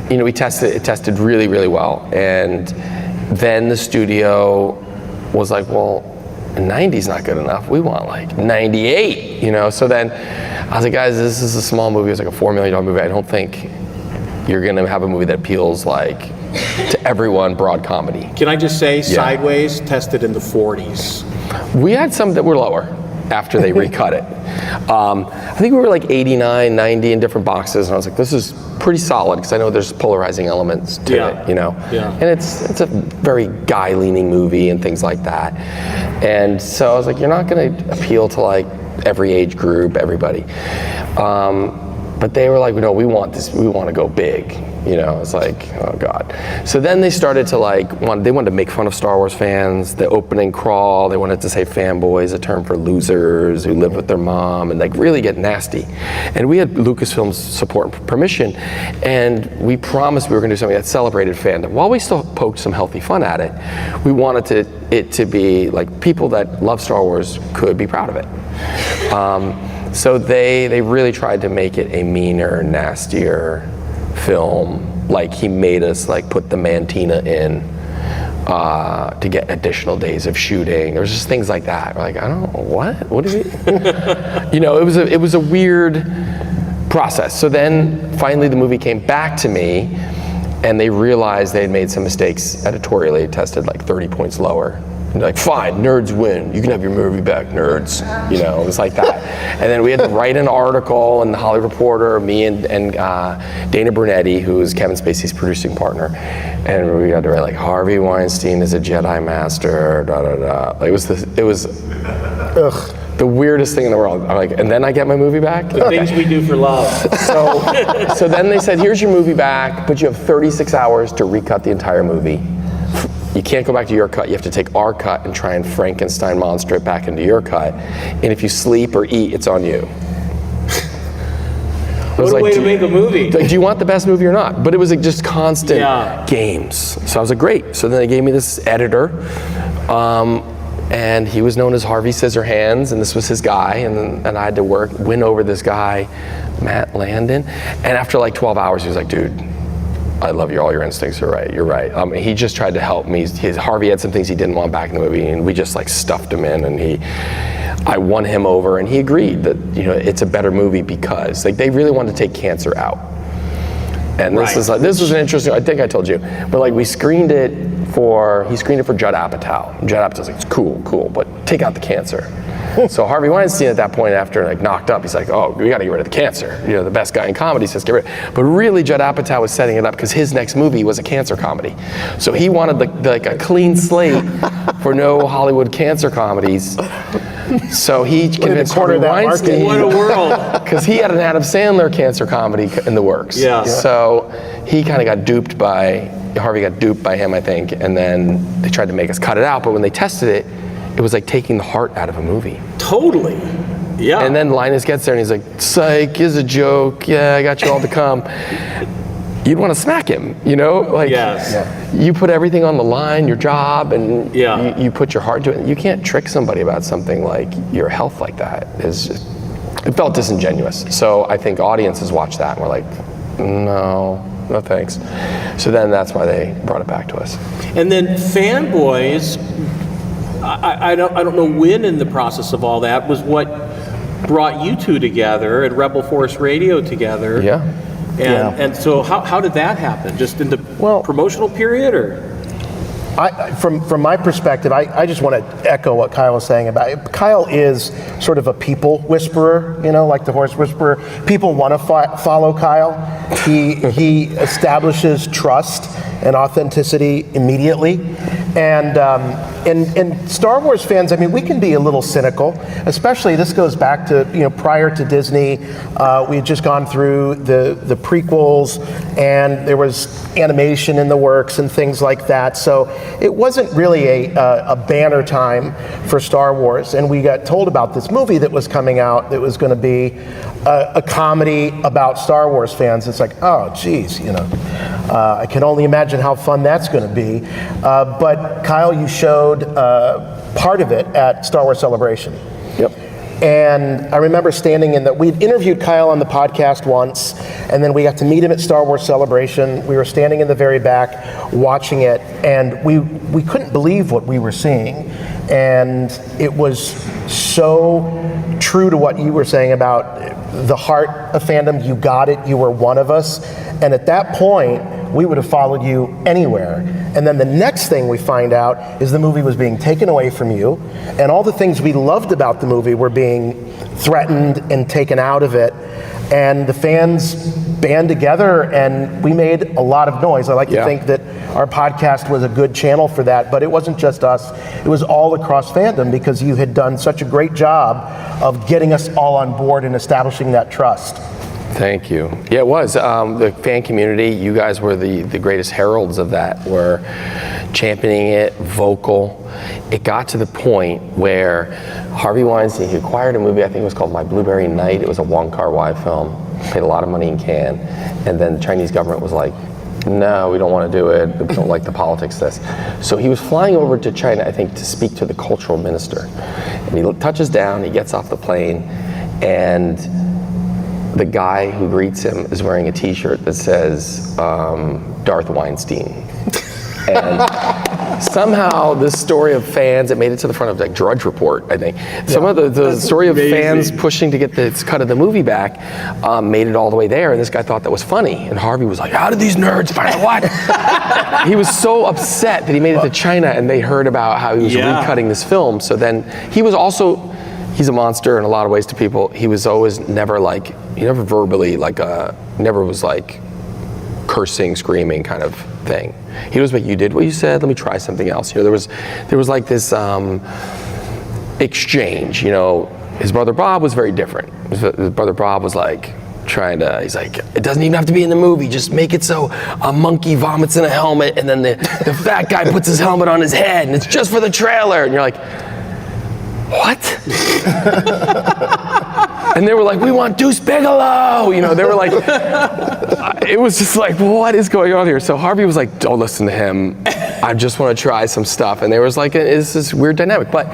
you know, it tested really, really well, and then the studio was like, well, 90's not good enough. We want like 98, you know. So then I was like, guys, this is a small movie. It's like a $4 million movie. I don't think you're gonna have a movie that appeals like to everyone, broad comedy. Can I just say, Sideways tested in the 40s. We had some that were lower after they recut it. I think we were like 89, 90 in different boxes, and I was like, this is pretty solid, because I know there's polarizing elements to it, you know? Yeah. And it's a very guy-leaning movie and things like that. And so I was like, you're not gonna appeal to like every age group, everybody. But they were like, no, we want this, we want to go big. You know, it's like, oh God. So then they started to like, they wanted to make fun of Star Wars fans. The opening crawl, they wanted to say fanboys, a term for losers who live with their mom, and like really get nasty. And we had Lucasfilm's support and permission, and we promised we were gonna do something that celebrated fandom. While we still poked some healthy fun at it, we wanted it to be like people that love Star Wars could be proud of it. So they really tried to make it a meaner, nastier film. Like he made us like put the Mantina in to get additional days of shooting. There was just things like that. We're like, I don't know, what is it? You know, it was a weird process. So then finally the movie came back to me, and they realized they had made some mistakes editorially. It tested like 30 points lower. And they're like, fine, nerds win. You can have your movie back, nerds. You know, it was like that. And then we had to write an article in the Hollywood Reporter, me and Dana Brunetti, who is Kevin Spacey's producing partner. And we had to write like, Harvey Weinstein is a Jedi master, da da da. Like, it was the weirdest thing in the world. I'm like, and then I get my movie back? The things we do for love. So then they said, here's your movie back, but you have 36 hours to recut the entire movie. You can't go back to your cut. You have to take our cut and try and Frankenstein monster it back into your cut. And if you sleep or eat, it's on you. What a way to make a movie. Like, do you want the best movie or not? But it was like just constant games. So I was like, great. So then they gave me this editor, and he was known as Harvey Scissorhands, and this was his guy, and I had to win over this guy, Matt Landon. And after like 12 hours, he was like, dude, I love all your instincts, you're right. He just tried to help me. Harvey had some things he didn't want back in the movie, and we just like stuffed him in, and I won him over, and he agreed that, you know, it's a better movie because like they really wanted to take cancer out. And this was an interesting, I think I told you, but like he screened it for Judd Apatow. Judd Apatow's like, it's cool, but take out the cancer. So Harvey Weinstein at that point, after like knocked up, he's like, oh, we got to get rid of the cancer. You know, the best guy in comedy says get rid. But really, Judd Apatow was setting it up because his next movie was a cancer comedy. So he wanted like a clean slate for no Hollywood cancer comedies. So he convinced Harvey Weinstein. What a world. Because he had an Adam Sandler cancer comedy in the works. Yeah. So he kind of got duped by, Harvey got duped by him, I think, and then they tried to make us cut it out, but when they tested it, it was like taking the heart out of a movie. Totally. Yeah. And then Linus gets there and he's like, psych, is a joke, yeah, I got you all to come. You'd want to smack him, you know? Like, Yes. you put everything on the line, your job, and Yeah. you put your heart to it. You can't trick somebody about something like your health like that. It felt disingenuous. So I think audiences watch that and were like, no thanks. So then that's why they brought it back to us. And then Fanboys, I don't know when in the process of all that was what brought you two together at Rebel Force Radio together. Yeah. And so how did that happen? Just in the promotional period, or? From my perspective, I just want to echo what Kyle was saying about it. Kyle is sort of a people whisperer, you know, like the horse whisperer. People want to follow Kyle. He establishes trust and authenticity immediately. And Star Wars fans, I mean, we can be a little cynical, especially this goes back to, you know, prior to Disney. We had just gone through the prequels, and there was animation in the works and things like that. So it wasn't really a banner time for Star Wars. And we got told about this movie that was coming out that was going to be a comedy about Star Wars fans. It's like, oh, geez, you know, I can only imagine how fun that's going to be. But Kyle, you showed part of it at Star Wars Celebration. Yep. And I remember standing we'd interviewed Kyle on the podcast once, and then we got to meet him at Star Wars Celebration. We were standing in the very back watching it, and we couldn't believe what we were seeing. And it was so true to what you were saying about the heart of fandom. You got it, you were one of us. And at that point, we would have followed you anywhere. And then the next thing we find out is the movie was being taken away from you, and all the things we loved about the movie were being threatened and taken out of it. And the fans band together, and we made a lot of noise. I like to think that our podcast was a good channel for that, but it wasn't just us. It was all across fandom, because you had done such a great job of getting us all on board and establishing that trust. Thank you. Yeah, it was. The fan community, you guys were the greatest heralds of that, were championing it, vocal. It got to the point where Harvey Weinstein, he acquired a movie, I think it was called My Blueberry Night. It was a Wong Kar-wai film, paid a lot of money in Cannes, and then the Chinese government was like, no, we don't want to do it, we don't like the politics of this. So he was flying over to China, I think, to speak to the cultural minister. And he touches down, he gets off the plane, and the guy who greets him is wearing a t-shirt that says Darth Weinstein. And somehow this story of fans, it made it to the front of like Drudge Report, I think. Some of the story of fans pushing to get the cut of the movie back made it all the way there, and this guy thought that was funny. And Harvey was like, how did these nerds find out what? He was so upset that he made it to China and they heard about how he was recutting this film. So then he was also, he's a monster in a lot of ways to people. He was always never like, he never verbally like, never was like cursing, screaming kind of thing. He was like, you did what you said, let me try something else. You know, there was like this exchange, you know. His brother Bob was very different. His brother Bob was like, he's like, it doesn't even have to be in the movie, just make it so a monkey vomits in a helmet and then the fat guy puts his helmet on his head and it's just for the trailer. And you're like, what? And they were like, we want Deuce Bigelow. You know, they were like, it was just like, what is going on here? So Harvey was like, don't listen to him. I just want to try some stuff. And there was like, it's this weird dynamic. But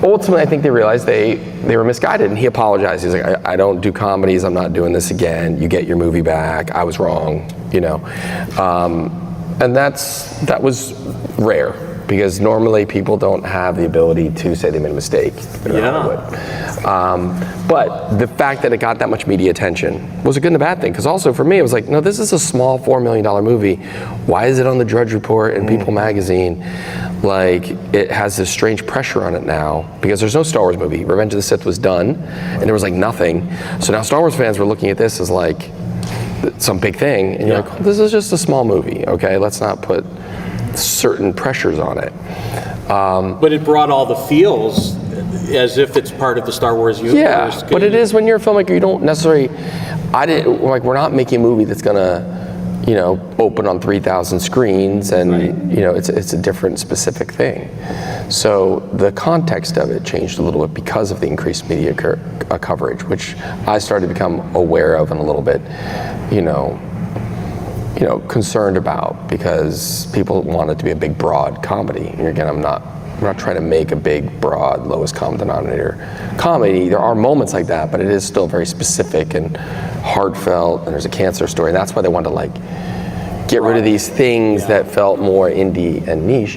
ultimately, I think they realized they were misguided, and he apologized. He's like, I don't do comedies. I'm not doing this again. You get your movie back. I was wrong, you know. And that was rare. because normally people don't have the ability to say they made a mistake. But the fact that it got that much media attention was a good and a bad thing, because also for me it was like, no, this is a small $4 million movie. Why is it on the Drudge Report and People magazine? Like, it has this strange pressure on it now, because there's no Star Wars movie. Revenge of the Sith was done, and there was like nothing. So now Star Wars fans were looking at this as like some big thing, and you're like, well, this is just a small movie, okay? Let's not put certain pressures on it. But it brought all the feels as if it's part of the Star Wars universe. Yeah, but it is when you're a filmmaker, you don't necessarily, we're not making a movie that's gonna, you know, open on 3,000 screens, and you know, it's a different specific thing. So the context of it changed a little bit because of the increased media coverage, which I started to become aware of and a little bit, you know, concerned about, because people want it to be a big, broad comedy. And again, I'm not trying to make a big, broad, lowest common denominator comedy. There are moments like that, but it is still very specific and heartfelt, and there's a cancer story. And that's why they wanted to like get rid of these things that felt more indie and niche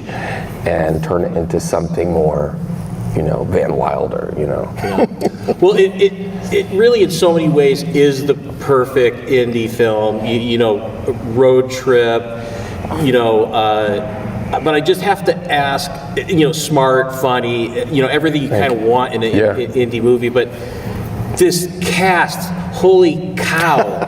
and turn it into something more, you know, Van Wilder, you know. Well, it really in so many ways is the perfect indie film, you know, road trip, you know, but I just have to ask, you know, smart, funny, you know, everything you kind of want in an indie movie, but this cast, holy cow,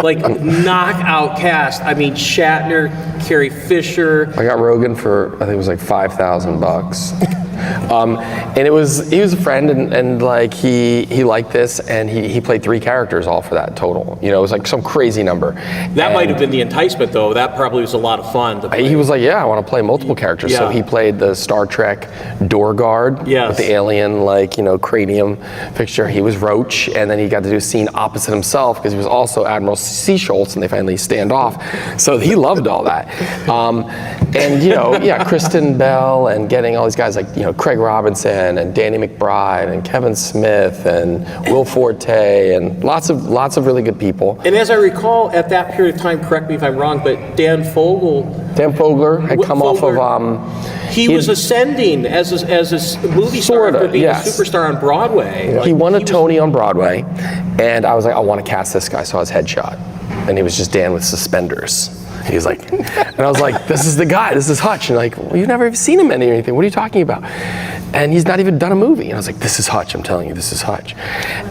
like knockout cast. I mean, Shatner, Carrie Fisher. I got Rogan for, I think it was like $5,000. And he was a friend, and like he liked this, and he played 3 characters all for that total. You know, it was like some crazy number. That might have been the enticement, though. That probably was a lot of fun to play. He was like, yeah, I want to play multiple characters. So he played the Star Trek door guard with the alien, like, you know, cranium fixture. He was Roach, and then he got to do a scene opposite himself, because he was also Admiral C. Schultz, and they finally stand off. So he loved all that. And you know, Kristen Bell, and getting all these guys like, you know, Craig Robinson and Danny McBride and Kevin Smith and Will Forte, and lots of really good people. And as I recall, at that period of time, correct me if I'm wrong, but Dan Fogler had come off of. He was ascending as a movie star after being a superstar on Broadway. Like, he won a Tony on Broadway, and I was like, I want to cast this guy. Saw his headshot, and he was just Dan with suspenders. He's like, and I was like, this is the guy, this is Hutch. And like, well, you've never even seen him in anything. What are you talking about? And he's not even done a movie. And I was like, this is Hutch, I'm telling you, this is Hutch.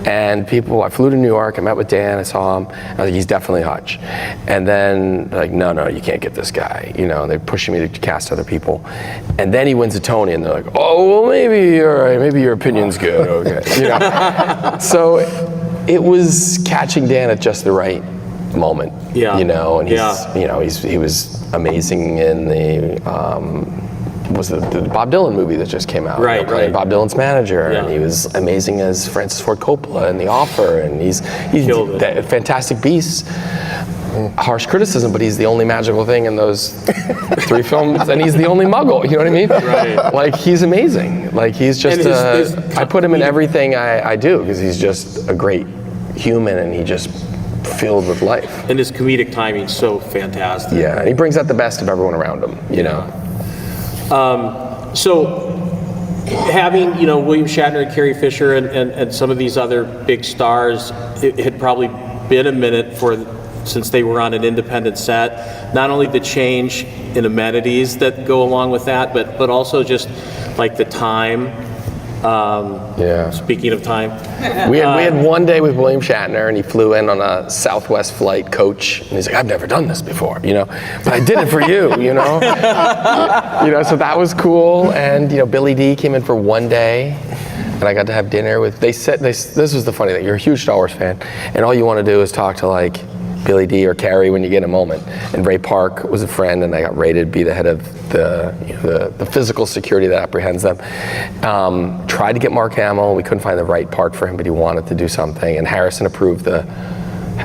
And I flew to New York, I met with Dan, I saw him, I was like, he's definitely Hutch. And then they're like, no, you can't get this guy. You know, and they're pushing me to cast other people. And then he wins a Tony, and they're like, oh, well, maybe you're right, maybe your opinion's good, okay. You know? So it was catching Dan at just the right moment, you know, and he was amazing in the Bob Dylan movie that just came out, playing Bob Dylan's manager, and he was amazing as Francis Ford Coppola in The Offer, and he's a fantastic beast. Harsh criticism, but he's the only magical thing in those 3 films, and he's the only Muggle. You know what I mean? Right. Like, he's amazing. Like, he's just I put him in everything I do, because he's just a great human, and he just filled with life. And his comedic timing's so fantastic. Yeah, and he brings out the best of everyone around him, you know. So having, you know, William Shatner and Carrie Fisher and some of these other big stars, it had probably been a minute since they were on an independent set. Not only the change in amenities that go along with that, but also just like the time. Speaking of time, we had one day with William Shatner, and he flew in on a Southwest flight coach, and he's like, I've never done this before, you know, but I did it for you, you know. You know, so that was cool. And you know, Billy D came in for one day, and I got to have dinner with. This was the funny thing. You're a huge Star Wars fan, and all you want to do is talk to like Billy D or Carrie when you get a moment. And Ray Park was a friend, and I got rated to be the head of the physical security that apprehends them. Tried to get Mark Hamill. We couldn't find the right part for him, but he wanted to do something. And Harrison approved the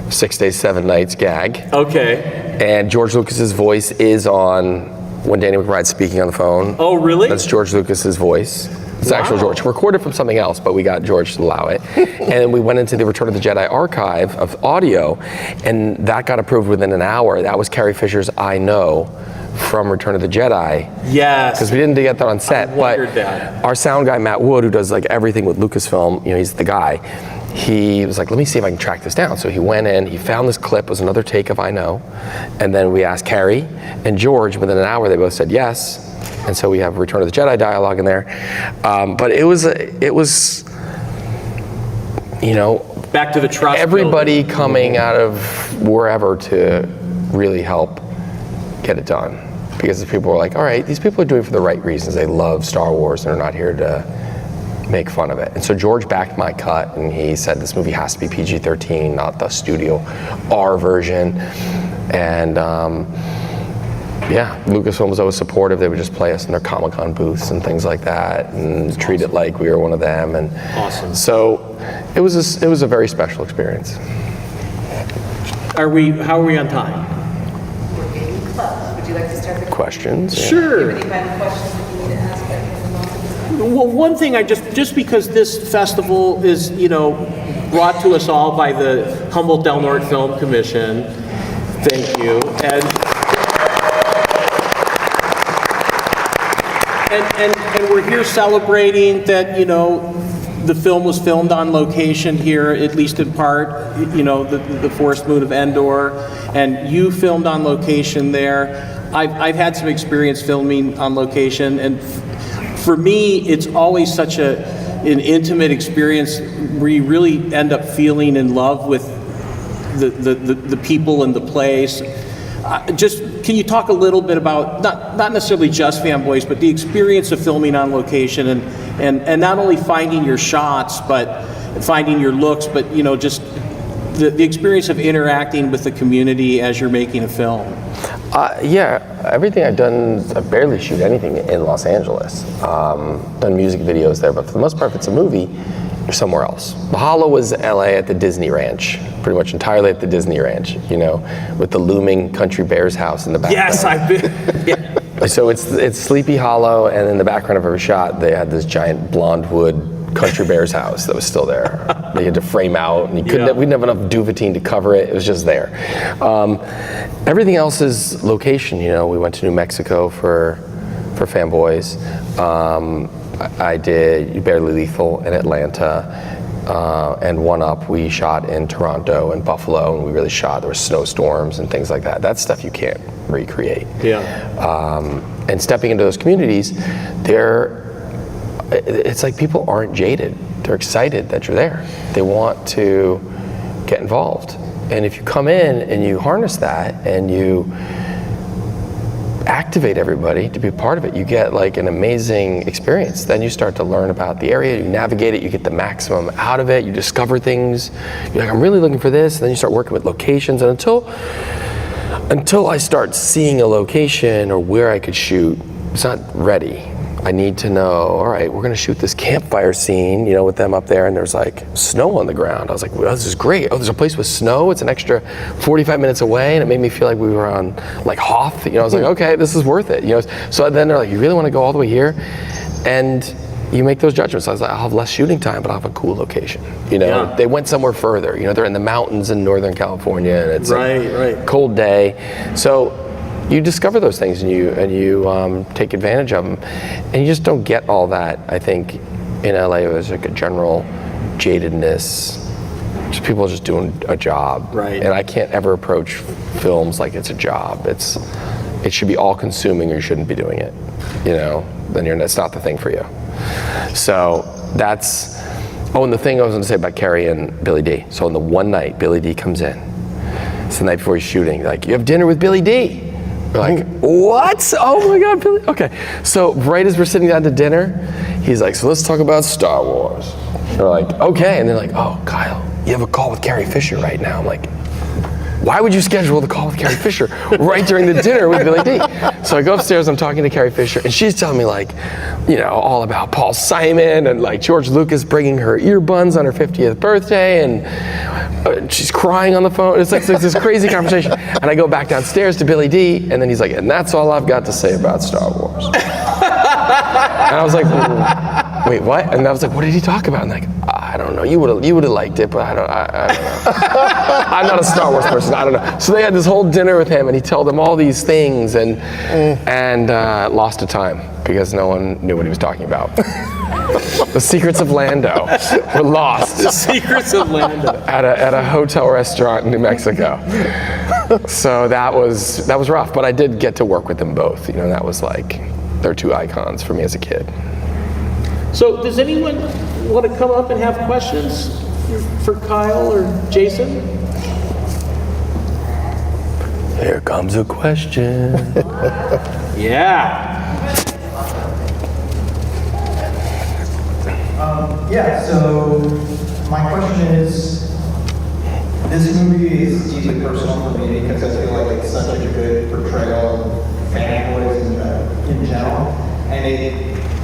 6 days, 7 nights gag. Okay. And George Lucas's voice is on when Danny McBride's speaking on the phone. Oh, really? That's George Lucas's voice. It's actual George. Recorded from something else, but we got George to allow it. And we went into the Return of the Jedi archive of audio, and that got approved within an hour. That was Carrie Fisher's I Know from Return of the Jedi. Yes. Because we didn't get that on set. I wondered but that. our sound guy, Matt Wood, who does like everything with Lucasfilm, you know, he's the guy. He was like, let me see if I can track this down. So he went in, he found this clip, it was another take of I Know. And then we asked Carrie and George, within an hour they both said yes. And so we have Return of the Jedi dialogue in there. But it was, you know, Back to the trust. everybody coming out of wherever to really help get it done. Because people were like, all right, these people are doing it for the right reasons. They love Star Wars and they're not here to make fun of it. And so George backed my cut and he said this movie has to be PG-13, not the studio R version. And yeah, Lucasfilm was always supportive. They would just play us in their Comic-Con booths and things like that and treat it like we were one of them. And Awesome. so it was a very special experience. How are we on time? We're getting close. Would you like to start the Questions? Yeah. Sure. Any kind of questions that you need to ask? Well, one thing just because this festival is, you know, brought to us all by the Humboldt Del Norte Film Commission, thank you, and we're here celebrating that, you know, the film was filmed on location here, at least in part, you know, the Forest Moon of Endor, and you filmed on location there. I've had some experience filming on location, and for me, it's always such an intimate experience where you really end up feeling in love with the people and the place. Just, can you talk a little bit about, not necessarily just Fanboys, but the experience of filming on location and not only finding your shots, but finding your looks, but, you know, just the experience of interacting with the community as you're making a film? Yeah, everything I've done, I barely shoot anything in Los Angeles. Done music videos there, but for the most part, if it's a movie, you're somewhere else. Mahalo was LA at the Disney Ranch, pretty much entirely at the Disney Ranch, you know, with the looming Country Bears house in the background. Yes, I've been. Yeah. So it's Sleepy Hollow, and in the background of every shot, they had this giant blonde wood Country Bears house that was still there. They had to frame out, and you couldn't. Yeah. We didn't have enough Duvetine to cover it. It was just there. Everything else is location. You know, we went to New Mexico for Fanboys. I did Barely Lethal in Atlanta, and One Up we shot in Toronto and Buffalo, and we really shot. There were snowstorms and things like that. That's stuff you can't recreate. Yeah. And stepping into those communities, it's like people aren't jaded. They're excited that you're there. They want to get involved. And if you come in and you harness that and you activate everybody to be a part of it, you get like an amazing experience. Then you start to learn about the area, you navigate it, you get the maximum out of it, you discover things. You're like, I'm really looking for this. And then you start working with locations. And until I start seeing a location or where I could shoot, it's not ready. I need to know, all right, we're gonna shoot this campfire scene, you know, with them up there, and there's like snow on the ground. I was like, well, this is great. Oh, there's a place with snow. It's an extra 45 minutes away, and it made me feel like we were on like Hoth. You know, I was like, okay, this is worth it. You know, so then they're like, you really want to go all the way here? And you make those judgments. I was like, I'll have less shooting time, but I'll have a cool location. You know, Yeah. they went somewhere further. You know, they're in the mountains in Northern California, and it's a cold day. So you discover those things and you take advantage of them, and you just don't get all that. I think in LA there's like a general jadedness, just people just doing a job. Right. And I can't ever approach films like it's a job. It should be all consuming, or you shouldn't be doing it. You know, then it's not the thing for you. So that's. Oh, and the thing I was going to say about Carrie and Billy D. So on the one night Billy D comes in, it's the night before he's shooting. Like, you have dinner with Billy D. We're like, what? Oh my God, Billy. Okay. So right as we're sitting down to dinner, he's like, so let's talk about Star Wars. And we're like, okay. And they're like, oh, Kyle, you have a call with Carrie Fisher right now. I'm like, why would you schedule the call with Carrie Fisher right during the dinner with Billy D? So I go upstairs, I'm talking to Carrie Fisher, and she's telling me like, you know, all about Paul Simon and like George Lucas bringing her earbuds on her 50th birthday, and she's crying on the phone. It's like this crazy conversation. And I go back downstairs to Billy D, and then he's like, and that's all I've got to say about Star Wars. And I was like, wait, what? And I was like, what did he talk about? And like, I don't know. You would have liked it, but I don't know. I'm not a Star Wars person. I don't know. So they had this whole dinner with him, and he told them all these things, and lost to time because no one knew what he was talking about. The secrets of Lando were lost. The secrets of Lando. At a hotel restaurant in New Mexico. So that was rough, but I did get to work with them both. You know, that was like, they're two icons for me as a kid. So does anyone want to come up and have questions for Kyle or Jason? Here comes a question. Yeah. So my question is, this movie is deeply personal for me because I feel like it's such a good portrayal of fanboys in general, and it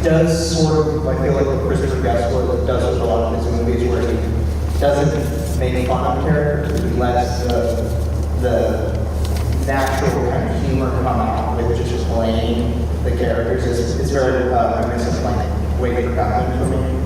does sort of, I feel like what Christopher Guest does with a lot of his movies, where he doesn't make fun of characters, he lets the natural kind of humor come out with just playing the characters. It's very reminiscent of like Wait for God for me.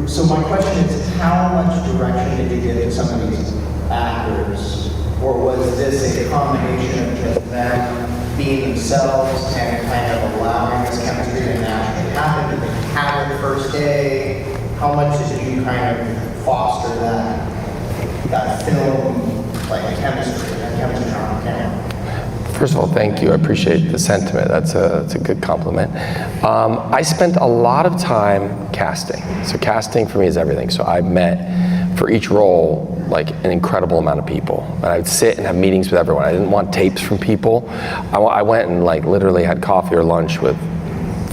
So my question is, how much direction did you give to some of these actors? Or was this a combination of just them being themselves and kind of allowing this chemistry to naturally happen? Did they have it the first day? How much did you kind of foster that film, like chemistry on camera? First of all, thank you. I appreciate the sentiment. That's a good compliment. I spent a lot of time casting. So casting for me is everything. So I met, for each role, like an incredible amount of people. And I would sit and have meetings with everyone. I didn't want tapes from people. I went and like literally had coffee or lunch with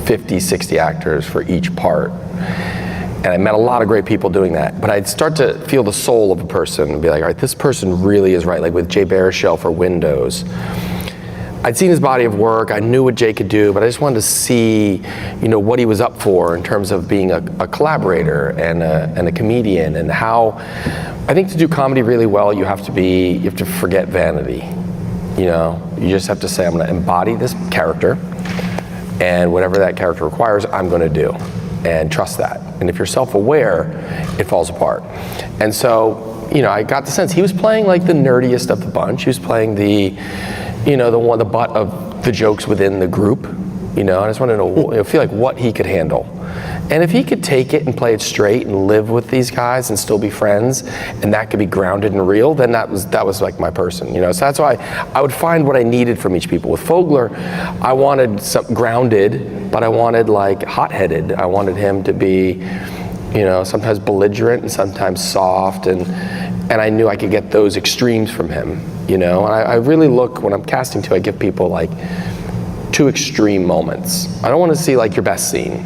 50, 60 actors for each part. And I met a lot of great people doing that. But I'd start to feel the soul of a person and be like, all right, this person really is right. Like with Jay Baruchel for Windows. I'd seen his body of work, I knew what Jay could do, but I just wanted to see, you know, what he was up for in terms of being a collaborator and a comedian, and how, I think to do comedy really well, you have to forget vanity. You know, you just have to say, I'm gonna embody this character, and whatever that character requires, I'm gonna do, and trust that. And if you're self-aware, it falls apart. And so, you know, I got the sense he was playing like the nerdiest of the bunch. He was playing the butt of the jokes within the group, you know, and I just wanted to feel like what he could handle. And if he could take it and play it straight and live with these guys and still be friends, and that could be grounded and real, then that was like my person, you know. So that's why I would find what I needed from each people. With Fogler, I wanted some grounded, but I wanted like hot-headed. I wanted him to be, you know, sometimes belligerent and sometimes soft, and I knew I could get those extremes from him. You know, and I really look, when I'm casting too, I give people like 2 extreme moments. I don't want to see like your best scene.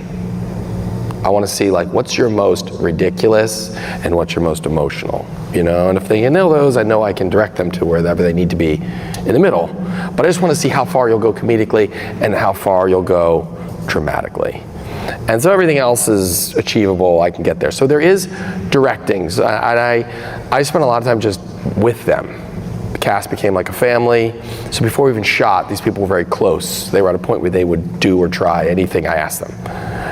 I want to see like what's your most ridiculous and what's your most emotional, you know, and if they nail those, I know I can direct them to wherever they need to be in the middle. But I just want to see how far you'll go comedically and how far you'll go dramatically. And so everything else is achievable, I can get there. So there is directing, and I spent a lot of time just with them. Cast became like a family. So before we even shot, these people were very close. They were at a point where they would do or try anything I asked them.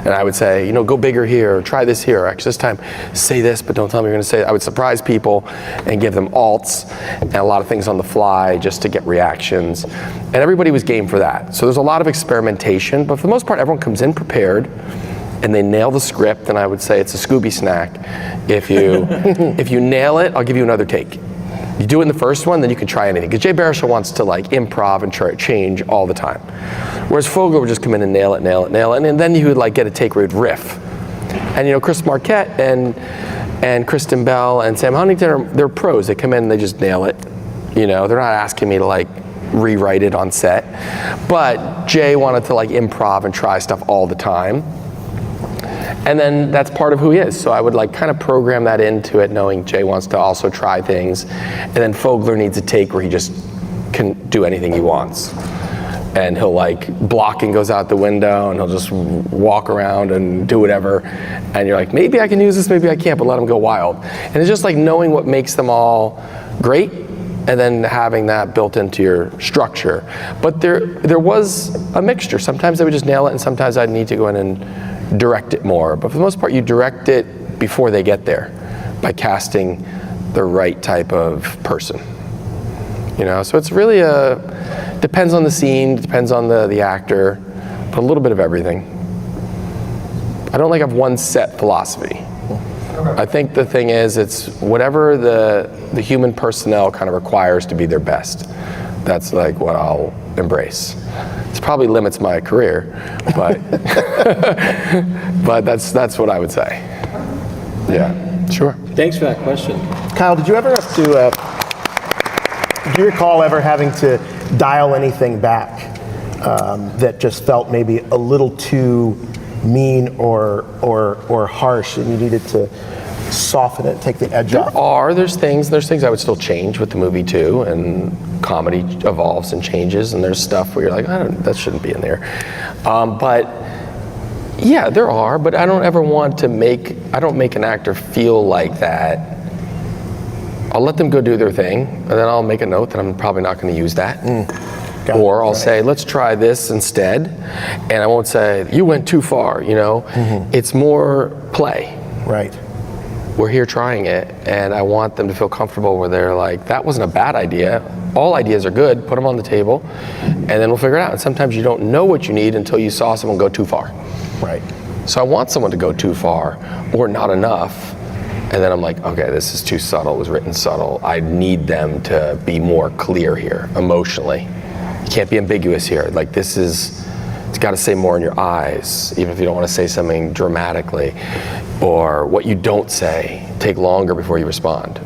And I would say, you know, go bigger here, or try this here. Actually, this time, say this, but don't tell me you're going to say it. I would surprise people and give them alts and a lot of things on the fly just to get reactions. And everybody was game for that. So there's a lot of experimentation, but for the most part, everyone comes in prepared and they nail the script. And I would say it's a Scooby snack. If you nail it, I'll give you another take. You do it in the first one, then you can try anything. Because Jay Baruchel wants to like improv and try change all the time. Whereas Fogler would just come in and nail it, and then you would like get a take where he'd riff. And you know, Chris Marquette and Kristen Bell and Sam Huntington, they're pros. They come in and they just nail it. You know, they're not asking me to like rewrite it on set. But Jay wanted to like improv and try stuff all the time. And then that's part of who he is. So I would like kind of program that into it, knowing Jay wants to also try things. And then Fogler needs a take where he just can do anything he wants. And he'll like, blocking goes out the window, and he'll just walk around and do whatever. And you're like, maybe I can use this, maybe I can't, but let him go wild. And it's just like knowing what makes them all great, and then having that built into your structure. But there was a mixture. Sometimes they would just nail it, and sometimes I'd need to go in and direct it more. But for the most part, you direct it before they get there by casting the right type of person. You know, so it's really depends on the scene, depends on the actor, but a little bit of everything. I don't like have one set philosophy. I think the thing is, it's whatever the human personnel kind of requires to be their best. That's like what I'll embrace. It probably limits my career, but but that's what I would say. Yeah, sure. Thanks for that question. Kyle, did you ever have to, do you recall ever having to dial anything back that just felt maybe a little too mean or harsh, and you needed to soften it, take the edge off? There's things I would still change with the movie too, and comedy evolves and changes, and there's stuff where you're like, that shouldn't be in there. But yeah, there are, but I don't ever want to I don't make an actor feel like that. I'll let them go do their thing, and then I'll make a note that I'm probably not going to use that. Or I'll say, let's try this instead. And I won't say, you went too far, you know? It's more play. Right. We're here trying it, and I want them to feel comfortable where they're like, that wasn't a bad idea. All ideas are good, put them on the table, and then we'll figure it out. And sometimes you don't know what you need until you saw someone go too far. Right. So I want someone to go too far, or not enough, and then I'm like, okay, this is too subtle, it was written subtle. I need them to be more clear here, emotionally. You can't be ambiguous here. Like it's got to say more in your eyes, even if you don't want to say something dramatically. Or what you don't say, take longer before you respond.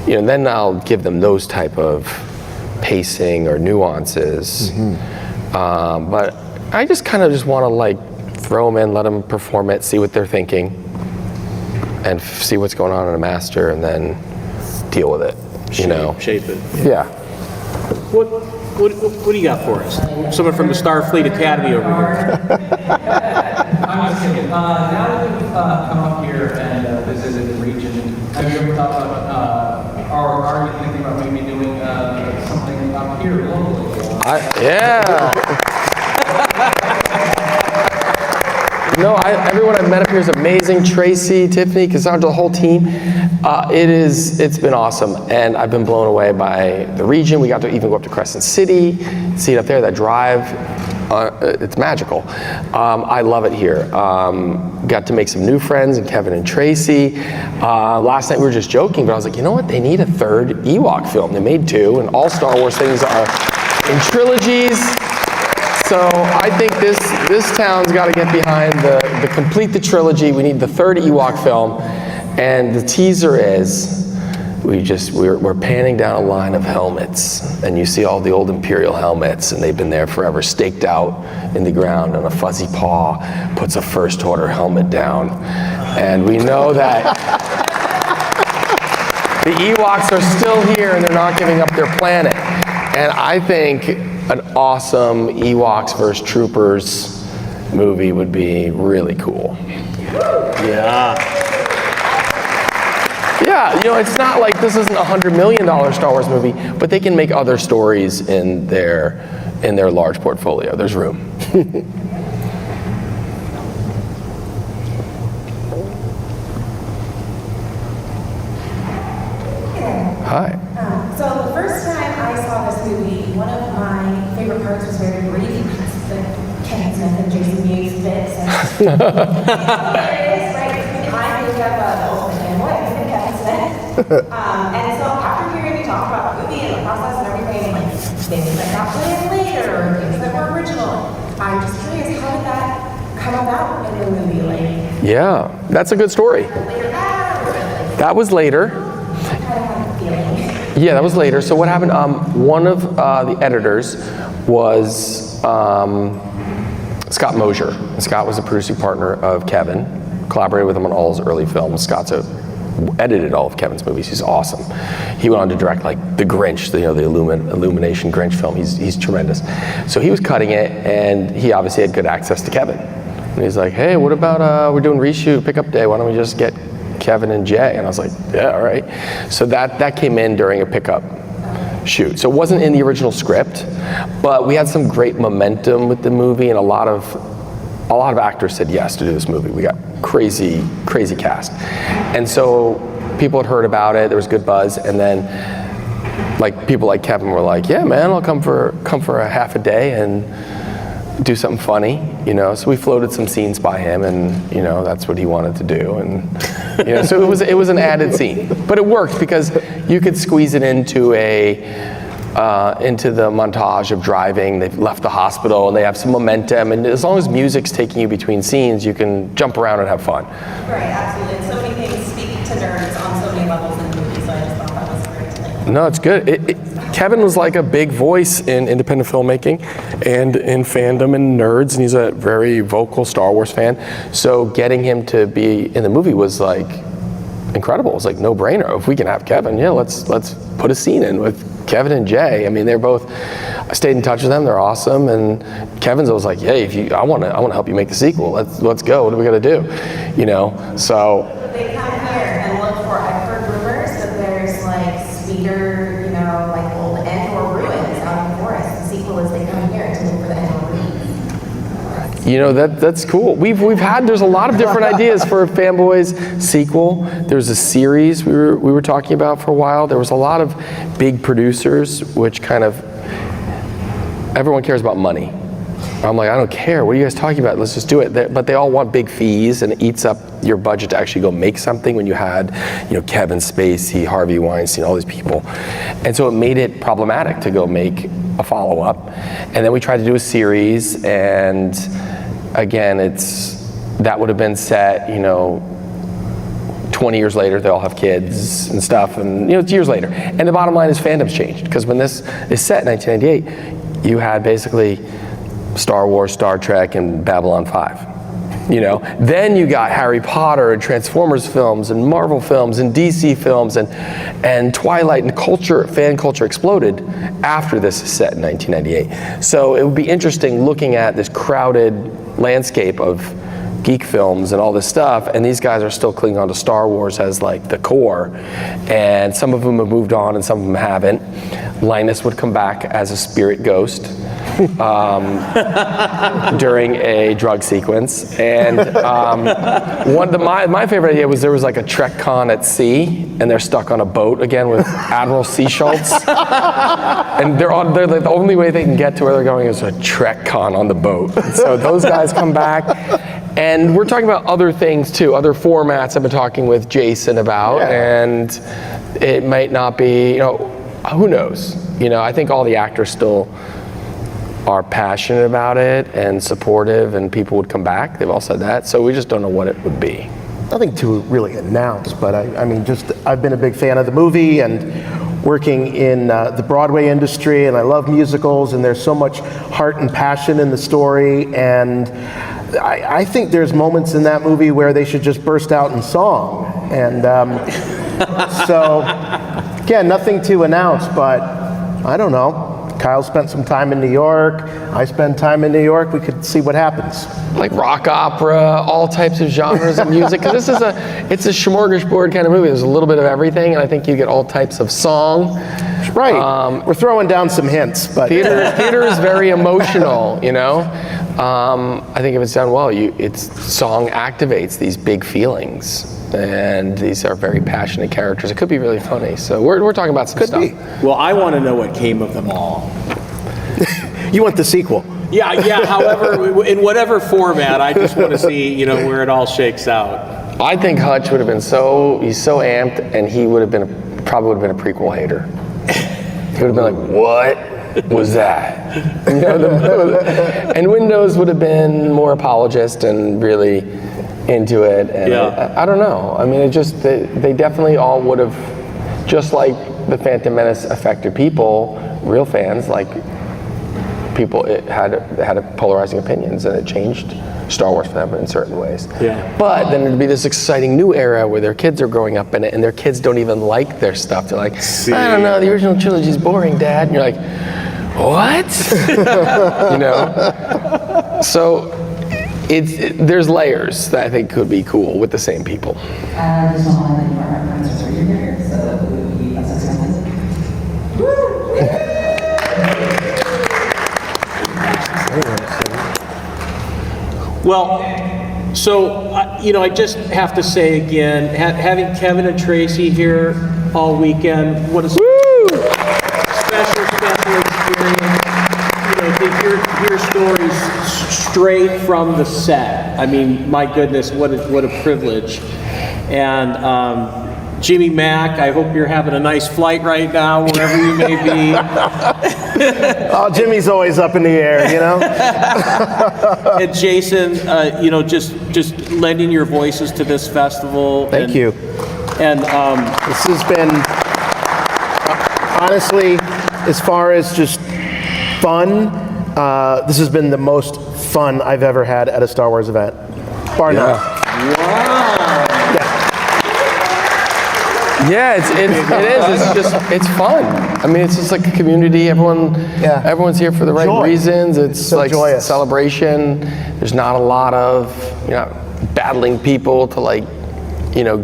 You know, and then I'll give them those type of pacing or nuances. But I just kind of want to like throw them in, let them perform it, see what they're thinking, and see what's going on in a master, and then deal with it. Shape it. Yeah. What do you got for us? Someone from the Starfleet Academy over here. I'm just thinking, now that we've come up here and visited the region, have you ever thought about, or are you thinking about maybe doing something up here locally? Yeah. Everyone I've met up here is amazing. Tracy, Tiffany, Cassandra, the whole team. It's been awesome, and I've been blown away by the region. We got to even go up to Crescent City, see it up there. That drive, it's magical. I love it here. Got to make some new friends, and Kevin and Tracy. Last night we were just joking, but I was like, you know what? They need a third Ewok film. They made 2, and all Star Wars things are in trilogies. So I think this town's got to get behind the complete the trilogy. We need the third Ewok film, and the teaser is we're panning down a line of helmets, and you see all the old Imperial helmets, and they've been there forever, staked out in the ground, and a fuzzy paw puts a First Order helmet down, and we know that the Ewoks are still here, and they're not giving up their planet. And I think an awesome Ewoks versus Troopers movie would be really cool. Yeah. Yeah, it's not like this isn't a $100 million Star Wars movie, but they can make other stories in their large portfolio. There's room. Hi. So the first time I saw this movie, one of my favorite parts was very brief. The Kevin Smith and Jason Mewes bits. And it is, right? I picked up the ultimate fanboy, I think Kevin Smith. And so after hearing you talk about the movie and the process and everything, like things that got put in later, or things that were original, I'm just curious, how did that come about in the movie? Yeah, that's a good story. That was later. Yeah, that was later. So what happened, one of the editors was Scott Mosier. And Scott was a producing partner of Kevin, collaborated with him on all his early films. Scott's edited all of Kevin's movies. He's awesome. He went on to direct like The Grinch, the Illumination Grinch film. He's tremendous. So he was cutting it, and he obviously had good access to Kevin. And he's like, hey, what about, we're doing reshoot, pickup day, why don't we just get Kevin and Jay? And I was like, yeah, all right. So that came in during a pickup shoot. So it wasn't in the original script, but we had some great momentum with the movie and a lot of a lot of actors said yes to do this movie. We got crazy, crazy cast. And so people had heard about it, there was good buzz, and then like people like Kevin were like, yeah man, I'll come for a half a day and do something funny, you know. So we floated some scenes by him, and you know, that's what he wanted to do, and you know, so it was an added scene. But it worked because you could squeeze it into the montage of driving. They've left the hospital and they have some momentum, and as long as music's taking you between scenes, you can jump around and have fun. Right, absolutely. And so many things speak to nerds on so many levels in the movie, so I just thought that was great. No, it's good. Kevin was like a big voice in independent filmmaking and in fandom and nerds, and he's a very vocal Star Wars fan. So getting him to be in the movie was like incredible. It was like no brainer. If we can have Kevin, yeah, let's put a scene in with Kevin and Jay. I mean, they're both. I stayed in touch with them. They're awesome. And Kevin's always like, hey, I want to help you make the sequel. Let's go. What do we got to do? You know. So. They come here and look for. I've heard rumors that there's like speeder, you know, like old Endor ruins out in the forest. The sequel is they come here to look for the Endor ruins. You know, that's cool. There's a lot of different ideas for a Fanboys sequel. There's a series we were talking about for a while. There was a lot of big producers, which kind of, everyone cares about money. I'm like, I don't care. What are you guys talking about? Let's just do it. But they all want big fees, and it eats up your budget to actually go make something when you had, you know, Kevin Spacey, Harvey Weinstein, all these people. And so it made it problematic to go make a follow-up. And then we tried to do a series, and again, that would have been set, you know, 20 years later. They all have kids and stuff, and you know, it's years later. And the bottom line is fandom's changed, because when this is set in 1998, you had basically Star Wars, Star Trek, and Babylon 5. You know, then you got Harry Potter and Transformers films and Marvel films and DC films, and Twilight, and fan culture exploded after this is set in 1998. So it would be interesting looking at this crowded landscape of geek films and all this stuff, and these guys are still clinging on to Star Wars as like the core, and some of them have moved on and some of them haven't. Linus would come back as a spirit ghost during a drug sequence, and my favorite idea was there was like a Trek con at sea, and they're stuck on a boat again with Admiral Seaschultz, and they're like, the only way they can get to where they're going is a Trek con on the boat. So those guys come back. And we're talking about other things too, other formats I've been talking with Jason about, and it might not be, you know, who knows? You know, I think all the actors still are passionate about it and supportive, and people would come back. They've all said that, so we just don't know what it would be. Nothing to really announce, but I mean, I've been a big fan of the movie and working in the Broadway industry, and I love musicals, and there's so much heart and passion in the story, and I think there's moments in that movie where they should just burst out in song. And so, again, nothing to announce, but I don't know. Kyle spent some time in New York. I spent time in New York. We could see what happens. Like rock opera, all types of genres of music. Because it's a smorgasbord kind of movie. There's a little bit of everything, and I think you get all types of song. Right. We're throwing down some hints, but theater is very emotional, you know. I think if it's done well, song activates these big feelings, and these are very passionate characters. It could be really funny. So we're talking about some stuff. Well, I want to know what came of them all. You want the sequel? Yeah. However, in whatever format, I just want to see, you know, where it all shakes out. I think Hutch would have been he's so amped, and he probably would have been a prequel hater. He would have been like, what was that? You know, and Windows would have been more apologist and really into it. And I don't know. I mean, they definitely all would have, just like the Phantom Menace affected people, real fans, like people, it had polarizing opinions, and it changed Star Wars for them in certain ways. Yeah. But then there'd be this exciting new era where their kids are growing up in it, and their kids don't even like their stuff. They're like, I don't know, the original trilogy's boring, Dad. And you're like, what? You know? So there's layers that I think could be cool with the same people. Just want to let you know our friends are here, so that's exciting. Well, so, I just have to say again, having Kevin and Tracy here all weekend, what a special experience. To hear stories straight from the set. I mean, my goodness, what a privilege. And Jimmy Mack, I hope you're having a nice flight right now, wherever you may be. Oh, Jimmy's always up in the air, And Jason, just lending your voices to this festival. Thank you. And This has been, honestly, as far as just fun, this has been the most fun I've ever had at a Star Wars event. Bar none. Yeah, it is. It's fun. I mean, it's just like a community. Everyone's here for the right Joy. reasons. It's So like joyous. celebration. There's not a lot of battling people to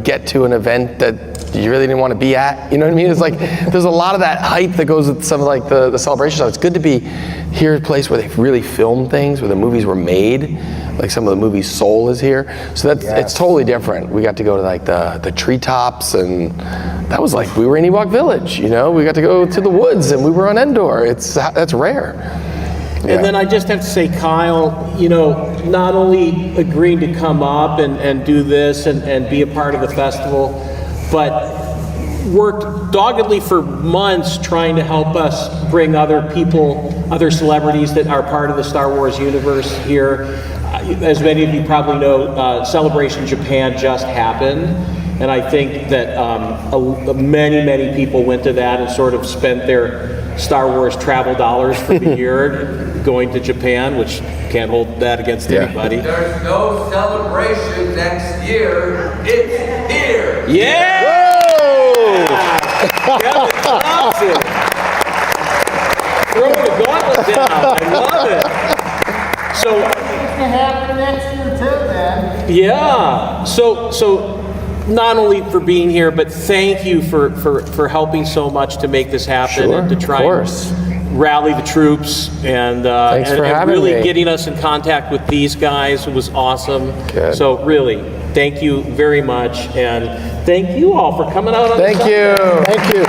get to an event that you really didn't want to be at. You know what I mean? It's like there's a lot of that hype that goes with some of the celebration stuff. It's good to be here at a place where they really film things, where the movies were made. Like some of the movie's soul is here. So it's totally different. We got to go to the treetops, and that was like we were in Ewok Village. We got to go to the woods, and we were on Endor. That's rare. Yeah. And then I just have to say, Kyle, not only agreeing to come up and do this and be a part of the festival, but worked doggedly for months trying to help us bring other people, other celebrities that are part of the Star Wars universe here. As many of you probably know, Celebration Japan just happened. And I think that many people went to that and sort of spent their Star Wars travel dollars for the year going to Japan, which can't hold that against anybody. There's no celebration next year. It's here. Yeah! Kevin Thompson. Throwing the gauntlet down. I love it. So, It's gonna happen next year too, man. yeah. So not only for being here, but thank you for helping so much to make this happen Sure, and to try of course. and rally the troops and Thanks for having really me. getting us in contact with these guys. It was awesome. Good. So really, thank you very much, and thank you all for coming out on Thank Sunday. you. Thank you.